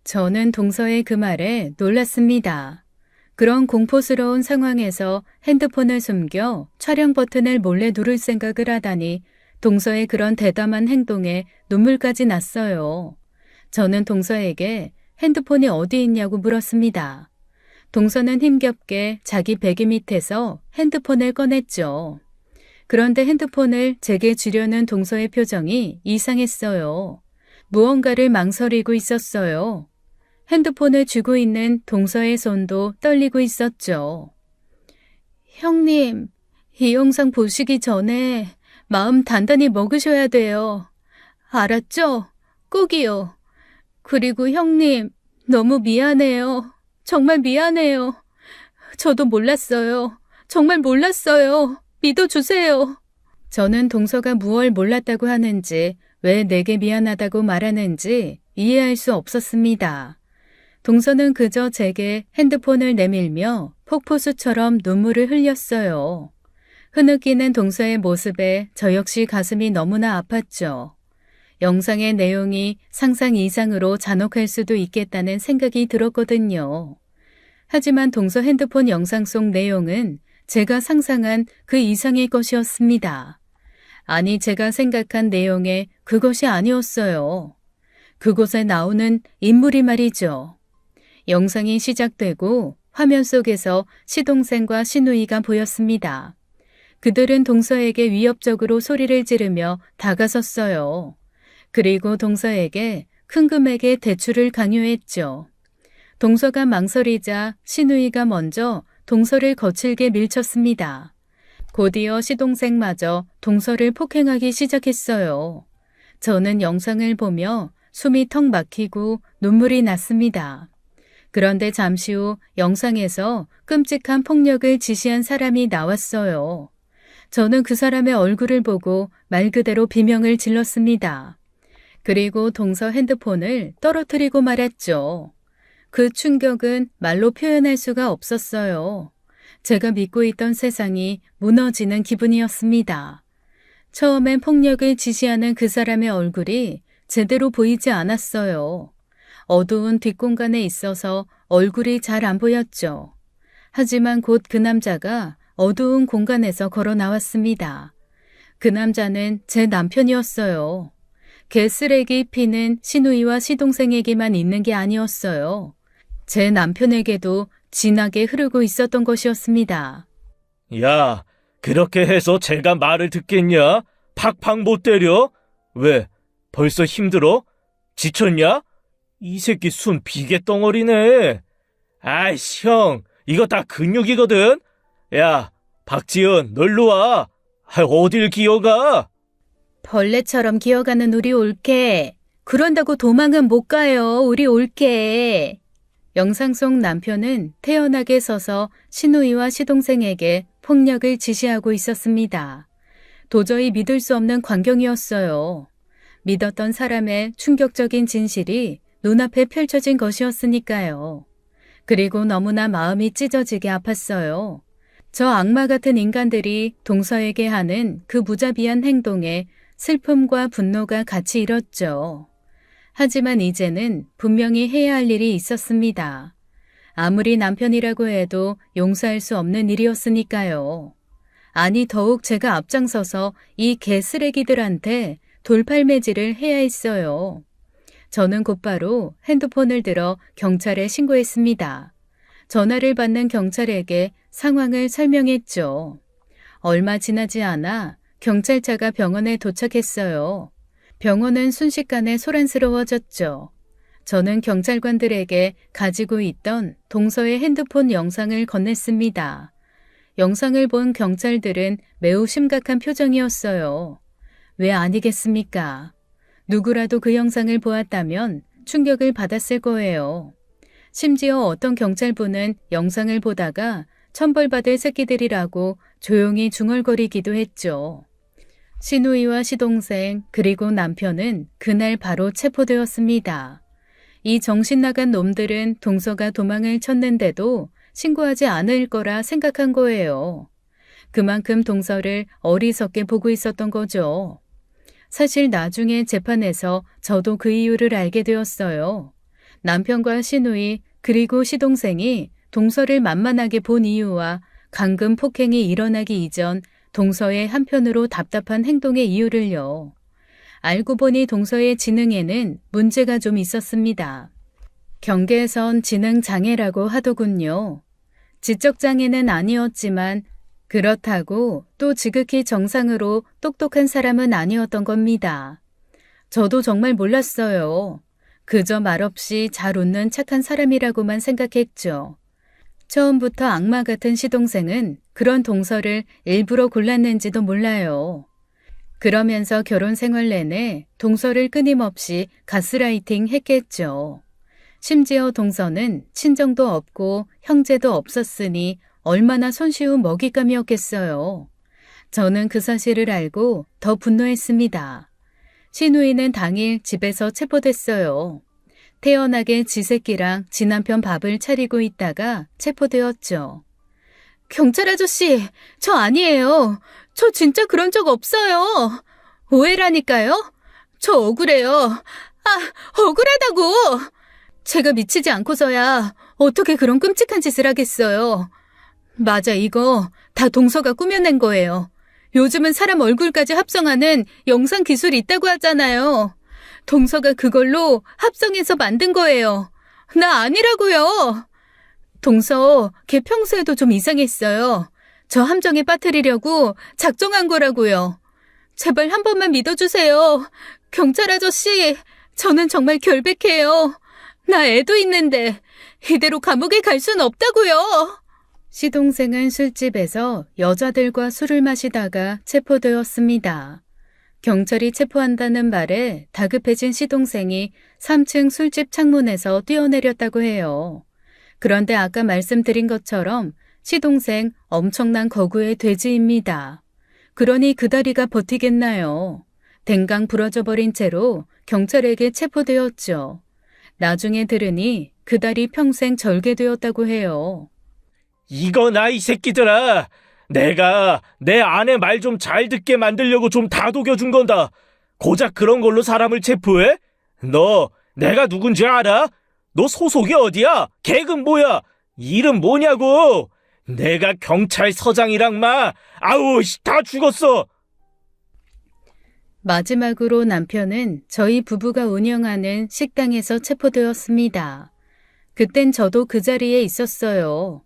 저는 동서의 그 말에 놀랐습니다. 그런 공포스러운 상황에서 핸드폰을 숨겨 촬영 버튼을 몰래 누를 생각을 하다니 동서의 그런 대담한 행동에 눈물까지 났어요. 저는 동서에게 핸드폰이 어디 있냐고 물었습니다. 동서는 힘겹게 자기 베개 밑에서 핸드폰을 꺼냈죠. 그런데 핸드폰을 제게 주려는 동서의 표정이 이상했어요. 무언가를 망설이고 있었어요. 핸드폰을 쥐고 있는 동서의 손도 떨리고 있었죠. 형님, 이 영상 보시기 전에 마음 단단히 먹으셔야 돼요. 알았죠? 꼭이요. 그리고 형님, 너무 미안해요. 정말 미안해요. 저도 몰랐어요. 정말 몰랐어요. 믿어주세요. 저는 동서가 무얼 몰랐다고 하는지 왜 내게 미안하다고 말하는지 이해할 수 없었습니다. 동서는 그저 제게 핸드폰을 내밀며 폭포수처럼 눈물을 흘렸어요. 흐느끼는 동서의 모습에 저 역시 가슴이 너무나 아팠죠. 영상의 내용이 상상 이상으로 잔혹할 수도 있겠다는 생각이 들었거든요. 하지만 동서 핸드폰 영상 속 내용은 제가 상상한 그 이상의 것이었습니다. 아니, 제가 생각한 내용의 그것이 아니었어요. 그곳에 나오는 인물이 말이죠. 영상이 시작되고 화면 속에서 시동생과 시누이가 보였습니다. 그들은 동서에게 위협적으로 소리를 지르며 다가섰어요. 그리고 동서에게 큰 금액의 대출을 강요했죠. 동서가 망설이자 시누이가 먼저 동서를 거칠게 밀쳤습니다. 곧이어 시동생마저 동서를 폭행하기 시작했어요. 저는 영상을 보며 숨이 턱 막히고 눈물이 났습니다. 그런데 잠시 후 영상에서 끔찍한 폭력을 지시한 사람이 나왔어요. 저는 그 사람의 얼굴을 보고 말 그대로 비명을 질렀습니다. 그리고 동서 핸드폰을 떨어뜨리고 말았죠. 그 충격은 말로 표현할 수가 없었어요. 제가 믿고 있던 세상이 무너지는 기분이었습니다. 처음엔 폭력을 지시하는 그 사람의 얼굴이 제대로 보이지 않았어요. 어두운 뒷공간에 있어서 얼굴이 잘 안 보였죠. 하지만 곧 그 남자가 어두운 공간에서 걸어 나왔습니다. 그 남자는 제 남편이었어요. 개쓰레기 피는 시누이와 시동생에게만 있는 게 아니었어요. 제 남편에게도 진하게 흐르고 있었던 것이었습니다. 야, 그렇게 해서 제가 말을 듣겠냐? 팍팍 못 때려? 왜? 벌써 힘들어? 지쳤냐? 이 새끼 순 비계 덩어리네. 아이씨, 형, 이거 다 근육이거든? 야, 박지은, 널로 와. 어딜 기어가? 벌레처럼 기어가는 우리 올케. 그런다고 도망은 못 가요, 우리 올케. 영상 속 남편은 태연하게 서서 시누이와 시동생에게 폭력을 지시하고 있었습니다. 도저히 믿을 수 없는 광경이었어요. 믿었던 사람의 충격적인 진실이 눈앞에 펼쳐진 것이었으니까요. 그리고 너무나 마음이 찢어지게 아팠어요. 저 악마 같은 인간들이 동서에게 하는 그 무자비한 행동에 슬픔과 분노가 같이 일었죠. 하지만 이제는 분명히 해야 할 일이 있었습니다. 아무리 남편이라고 해도 용서할 수 없는 일이었으니까요. 아니, 더욱 제가 앞장서서 이 개쓰레기들한테 돌팔매질을 해야 했어요. 저는 곧바로 핸드폰을 들어 경찰에 신고했습니다. 전화를 받는 경찰에게 상황을 설명했죠. 얼마 지나지 않아 경찰차가 병원에 도착했어요. 병원은 순식간에 소란스러워졌죠. 저는 경찰관들에게 가지고 있던 동서의 핸드폰 영상을 건넸습니다. 영상을 본 경찰들은 매우 심각한 표정이었어요. 왜 아니겠습니까? 누구라도 그 영상을 보았다면 충격을 받았을 거예요. 심지어 어떤 경찰분은 영상을 보다가 천벌받을 새끼들이라고 조용히 중얼거리기도 했죠. 시누이와 시동생 그리고 남편은 그날 바로 체포되었습니다. 이 정신 나간 놈들은 동서가 도망을 쳤는데도 신고하지 않을 거라 생각한 거예요. 그만큼 동서를 어리석게 보고 있었던 거죠. 사실 나중에 재판에서 저도 그 이유를 알게 되었어요. 남편과 시누이 그리고 시동생이 동서를 만만하게 본 이유와 강금 폭행이 일어나기 이전 동서의 한편으로 답답한 행동의 이유를요. 알고 보니 동서의 지능에는 문제가 좀 있었습니다. 경계선 지능 장애라고 하더군요. 지적 장애는 아니었지만 그렇다고 또 지극히 정상으로 똑똑한 사람은 아니었던 겁니다. 저도 정말 몰랐어요. 그저 말없이 잘 웃는 착한 사람이라고만 생각했죠. 처음부터 악마 같은 시동생은 그런 동서를 일부러 골랐는지도 몰라요. 그러면서 결혼 생활 내내 동서를 끊임없이 가스라이팅 했겠죠. 심지어 동서는 친정도 없고 형제도 없었으니 얼마나 손쉬운 먹잇감이었겠어요. 저는 그 사실을 알고 더 분노했습니다. 시누이는 당일 집에서 체포됐어요. 태연하게 지 새끼랑 지 남편 밥을 차리고 있다가 체포되었죠. 경찰 아저씨, 저 아니에요. 저 진짜 그런 적 없어요. 오해라니까요. 저 억울해요. 억울하다고! 제가 미치지 않고서야 어떻게 그런 끔찍한 짓을 하겠어요. 맞아, 이거 다 동서가 꾸며낸 거예요. 요즘은 사람 얼굴까지 합성하는 영상 기술이 있다고 하잖아요. 동서가 그걸로 합성해서 만든 거예요. 나 아니라고요. 동서, 걔 평소에도 좀 이상했어요. 저 함정에 빠뜨리려고 작정한 거라고요. 제발 한 번만 믿어주세요. 경찰 아저씨, 저는 정말 결백해요. 나 애도 있는데 이대로 감옥에 갈 순 없다고요. 시동생은 술집에서 여자들과 술을 마시다가 체포되었습니다. 경찰이 체포한다는 말에 다급해진 시동생이 3층 술집 창문에서 뛰어내렸다고 해요. 그런데 아까 말씀드린 것처럼 시동생 엄청난 거구의 돼지입니다. 그러니 그 다리가 버티겠나요? 댕강 부러져 버린 채로 경찰에게 체포되었죠. 나중에 들으니 그 다리 평생 절개되었다고 해요. 이거나 이 새끼들아. 내가 내 아내 말 좀 잘 듣게 만들려고 좀 다독여준 건다. 고작 그런 걸로 사람을 체포해? 너 내가 누군지 알아? 너 소속이 어디야? 계급 뭐야? 이름 뭐냐고? 내가 경찰서장이랑 아우 다 죽었어. 마지막으로 남편은 저희 부부가 운영하는 식당에서 체포되었습니다. 그땐 저도 그 자리에 있었어요.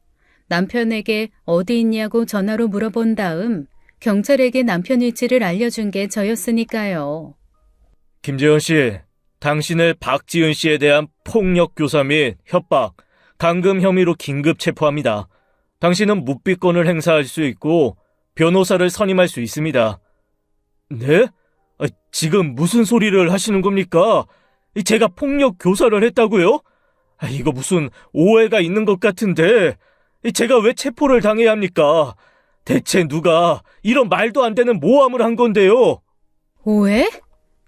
남편에게 어디 있냐고 전화로 물어본 다음 경찰에게 남편 위치를 알려준 게 저였으니까요. 김재현 씨, 당신을 박지은 씨에 대한 폭력 교사 및 협박, 감금 혐의로 긴급 체포합니다. 당신은 묵비권을 행사할 수 있고 변호사를 선임할 수 있습니다. 네? 지금 무슨 소리를 하시는 겁니까? 제가 폭력 교사를 했다고요? 이거 무슨 오해가 있는 것 같은데 제가 왜 체포를 당해야 합니까? 대체 누가 이런 말도 안 되는 모함을 한 건데요? 오해?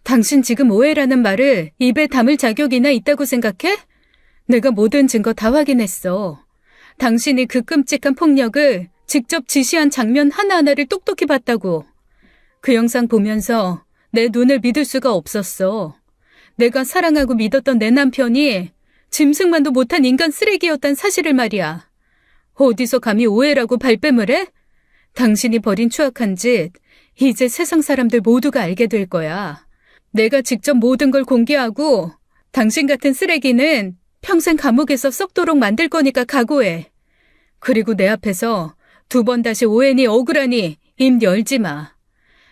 당신 지금 오해라는 말을 입에 담을 자격이나 있다고 생각해? 내가 모든 증거 다 확인했어. 당신이 그 끔찍한 폭력을 직접 지시한 장면 하나하나를 똑똑히 봤다고. 그 영상 보면서 내 눈을 믿을 수가 없었어. 내가 사랑하고 믿었던 내 남편이 짐승만도 못한 인간 쓰레기였단 사실을 말이야. 어디서 감히 오해라고 발뺌을 해? 당신이 벌인 추악한 짓, 이제 세상 사람들 모두가 알게 될 거야. 내가 직접 모든 걸 공개하고 당신 같은 쓰레기는 평생 감옥에서 썩도록 만들 거니까 각오해. 그리고 내 앞에서 2번 다시 오해니 억울하니 입 열지 마.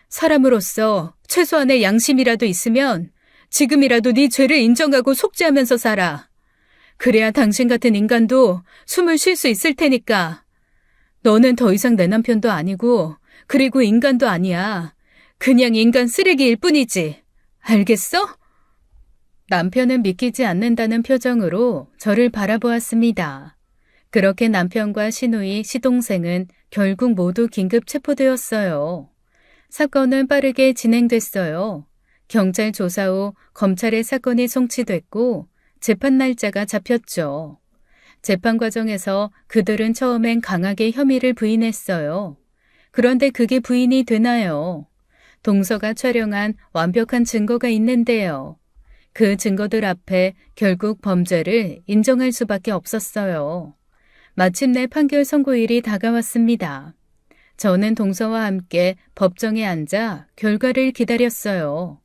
사람으로서 최소한의 양심이라도 있으면 지금이라도 네 죄를 인정하고 속죄하면서 살아. 그래야 당신 같은 인간도 숨을 쉴 수 있을 테니까. 너는 더 이상 내 남편도 아니고 그리고 인간도 아니야. 그냥 인간 쓰레기일 뿐이지. 알겠어? 남편은 믿기지 않는다는 표정으로 저를 바라보았습니다. 그렇게 남편과 시누이, 시동생은 결국 모두 긴급 체포되었어요. 사건은 빠르게 진행됐어요. 경찰 조사 후 검찰에 사건이 송치됐고 재판 날짜가 잡혔죠. 재판 과정에서 그들은 처음엔 강하게 혐의를 부인했어요. 그런데 그게 부인이 되나요? 동서가 촬영한 완벽한 증거가 있는데요. 그 증거들 앞에 결국 범죄를 인정할 수밖에 없었어요. 마침내 판결 선고일이 다가왔습니다. 저는 동서와 함께 법정에 앉아 결과를 기다렸어요.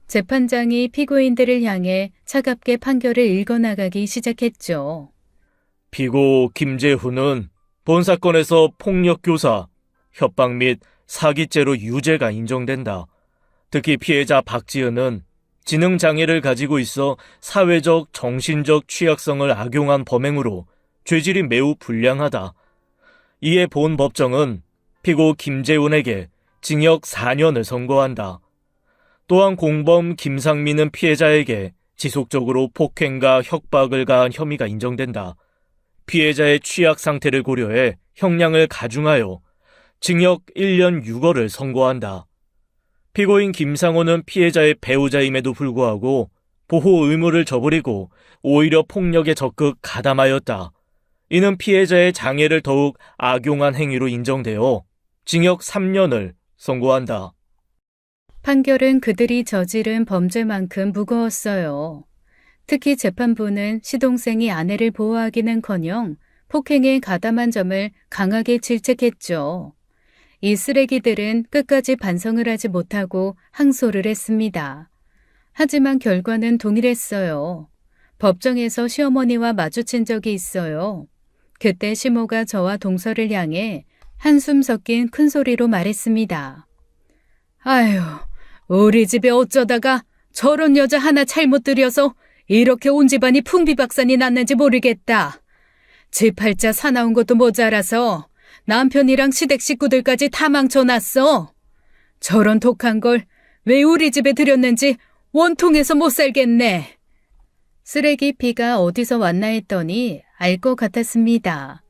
재판장이 피고인들을 향해 차갑게 판결을 읽어나가기 시작했죠. 피고 김재훈은 본 사건에서 폭력교사, 협박 및 사기죄로 유죄가 인정된다. 특히 피해자 박지은은 지능장애를 가지고 있어 사회적, 정신적 취약성을 악용한 범행으로 죄질이 매우 불량하다. 이에 본 법정은 피고 김재훈에게 징역 4년을 선고한다. 또한 공범 김상민은 피해자에게 지속적으로 폭행과 협박을 가한 혐의가 인정된다. 피해자의 취약 상태를 고려해 형량을 가중하여 징역 1년 6월을 선고한다. 피고인 김상호는 피해자의 배우자임에도 불구하고 보호 의무를 저버리고 오히려 폭력에 적극 가담하였다. 이는 피해자의 장애를 더욱 악용한 행위로 인정되어 징역 3년을 선고한다. 판결은 그들이 저지른 범죄만큼 무거웠어요. 특히 재판부는 시동생이 아내를 보호하기는커녕 폭행에 가담한 점을 강하게 질책했죠. 이 쓰레기들은 끝까지 반성을 하지 못하고 항소를 했습니다. 하지만 결과는 동일했어요. 법정에서 시어머니와 마주친 적이 있어요. 그때 시모가 저와 동서를 향해 한숨 섞인 큰 소리로 말했습니다. 아휴, 우리 집에 어쩌다가 저런 여자 하나 잘못 들여서 이렇게 온 집안이 풍비박산이 났는지 모르겠다. 집 팔자 사나운 것도 모자라서 남편이랑 시댁 식구들까지 다 망쳐놨어. 저런 독한 걸 왜 우리 집에 들였는지 원통해서 못 살겠네. 쓰레기 피가 어디서 왔나 했더니 알 것 같았습니다.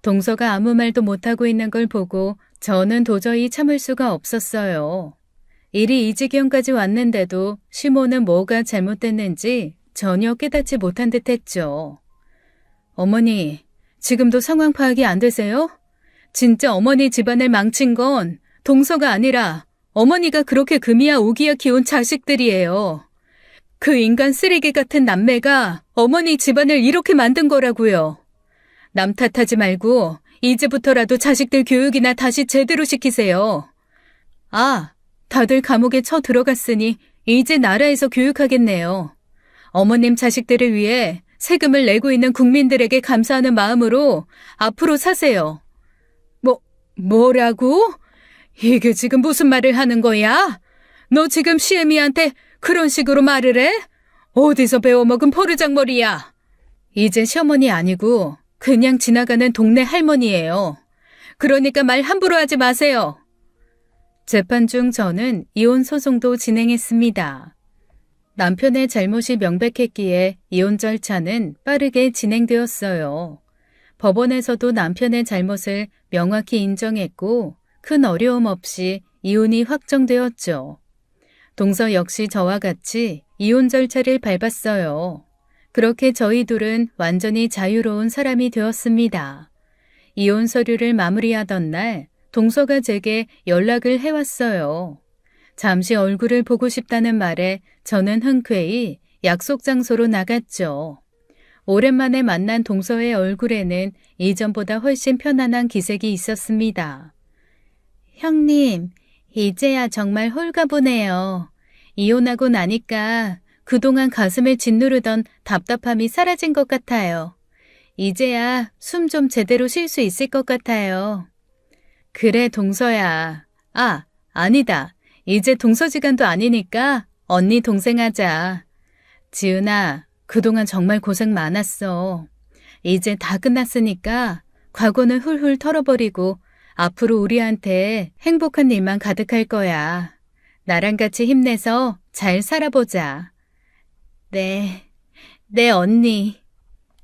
동서가 아무 말도 못하고 있는 걸 보고 저는 도저히 참을 수가 없었어요. 일이 이 지경까지 왔는데도 시모는 뭐가 잘못됐는지 전혀 깨닫지 못한 듯했죠. 어머니, 지금도 상황 파악이 안 되세요? 진짜 어머니 집안을 망친 건 동서가 아니라 어머니가 그렇게 금이야 오기야 키운 자식들이에요. 그 인간 쓰레기 같은 남매가 어머니 집안을 이렇게 만든 거라고요. 남 탓하지 말고 이제부터라도 자식들 교육이나 다시 제대로 시키세요. 아, 다들 감옥에 쳐 들어갔으니 이제 나라에서 교육하겠네요. 어머님 자식들을 위해 세금을 내고 있는 국민들에게 감사하는 마음으로 앞으로 사세요. 뭐라고? 이게 지금 무슨 말을 하는 거야? 너 지금 시애미한테 그런 식으로 말을 해? 어디서 배워먹은 포르장머리야? 이제 시어머니 아니고 그냥 지나가는 동네 할머니예요. 그러니까 말 함부로 하지 마세요. 재판 중 저는 이혼 소송도 진행했습니다. 남편의 잘못이 명백했기에 이혼 절차는 빠르게 진행되었어요. 법원에서도 남편의 잘못을 명확히 인정했고 큰 어려움 없이 이혼이 확정되었죠. 동서 역시 저와 같이 이혼 절차를 밟았어요. 그렇게 저희 둘은 완전히 자유로운 사람이 되었습니다. 이혼 서류를 마무리하던 날 동서가 제게 연락을 해왔어요. 잠시 얼굴을 보고 싶다는 말에 저는 흔쾌히 약속 장소로 나갔죠. 오랜만에 만난 동서의 얼굴에는 이전보다 훨씬 편안한 기색이 있었습니다. 형님, 이제야 정말 홀가분해요. 이혼하고 나니까 그동안 가슴을 짓누르던 답답함이 사라진 것 같아요. 이제야 숨 좀 제대로 쉴 수 있을 것 같아요. 그래, 동서야. 아, 아니다. 이제 동서지간도 아니니까 언니 동생 하자. 지은아, 그동안 정말 고생 많았어. 이제 다 끝났으니까 과거는 훌훌 털어버리고 앞으로 우리한테 행복한 일만 가득할 거야. 나랑 같이 힘내서 잘 살아보자. 네, 언니.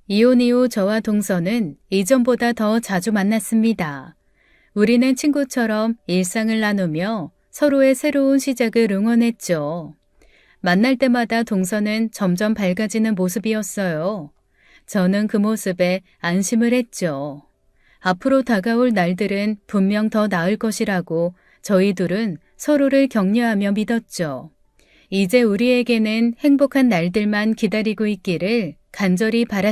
이혼 이후 저와 동서는 이전보다 더 자주 만났습니다. 우리는 친구처럼 일상을 나누며 서로의 새로운 시작을 응원했죠. 만날 때마다 동서는 점점 밝아지는 모습이었어요. 저는 그 모습에 안심을 했죠. 앞으로 다가올 날들은 분명 더 나을 것이라고 저희 둘은 서로를 격려하며 믿었죠. 이제 우리에게는 행복한 날들만 기다리고 있기를 간절히 바랐습니다.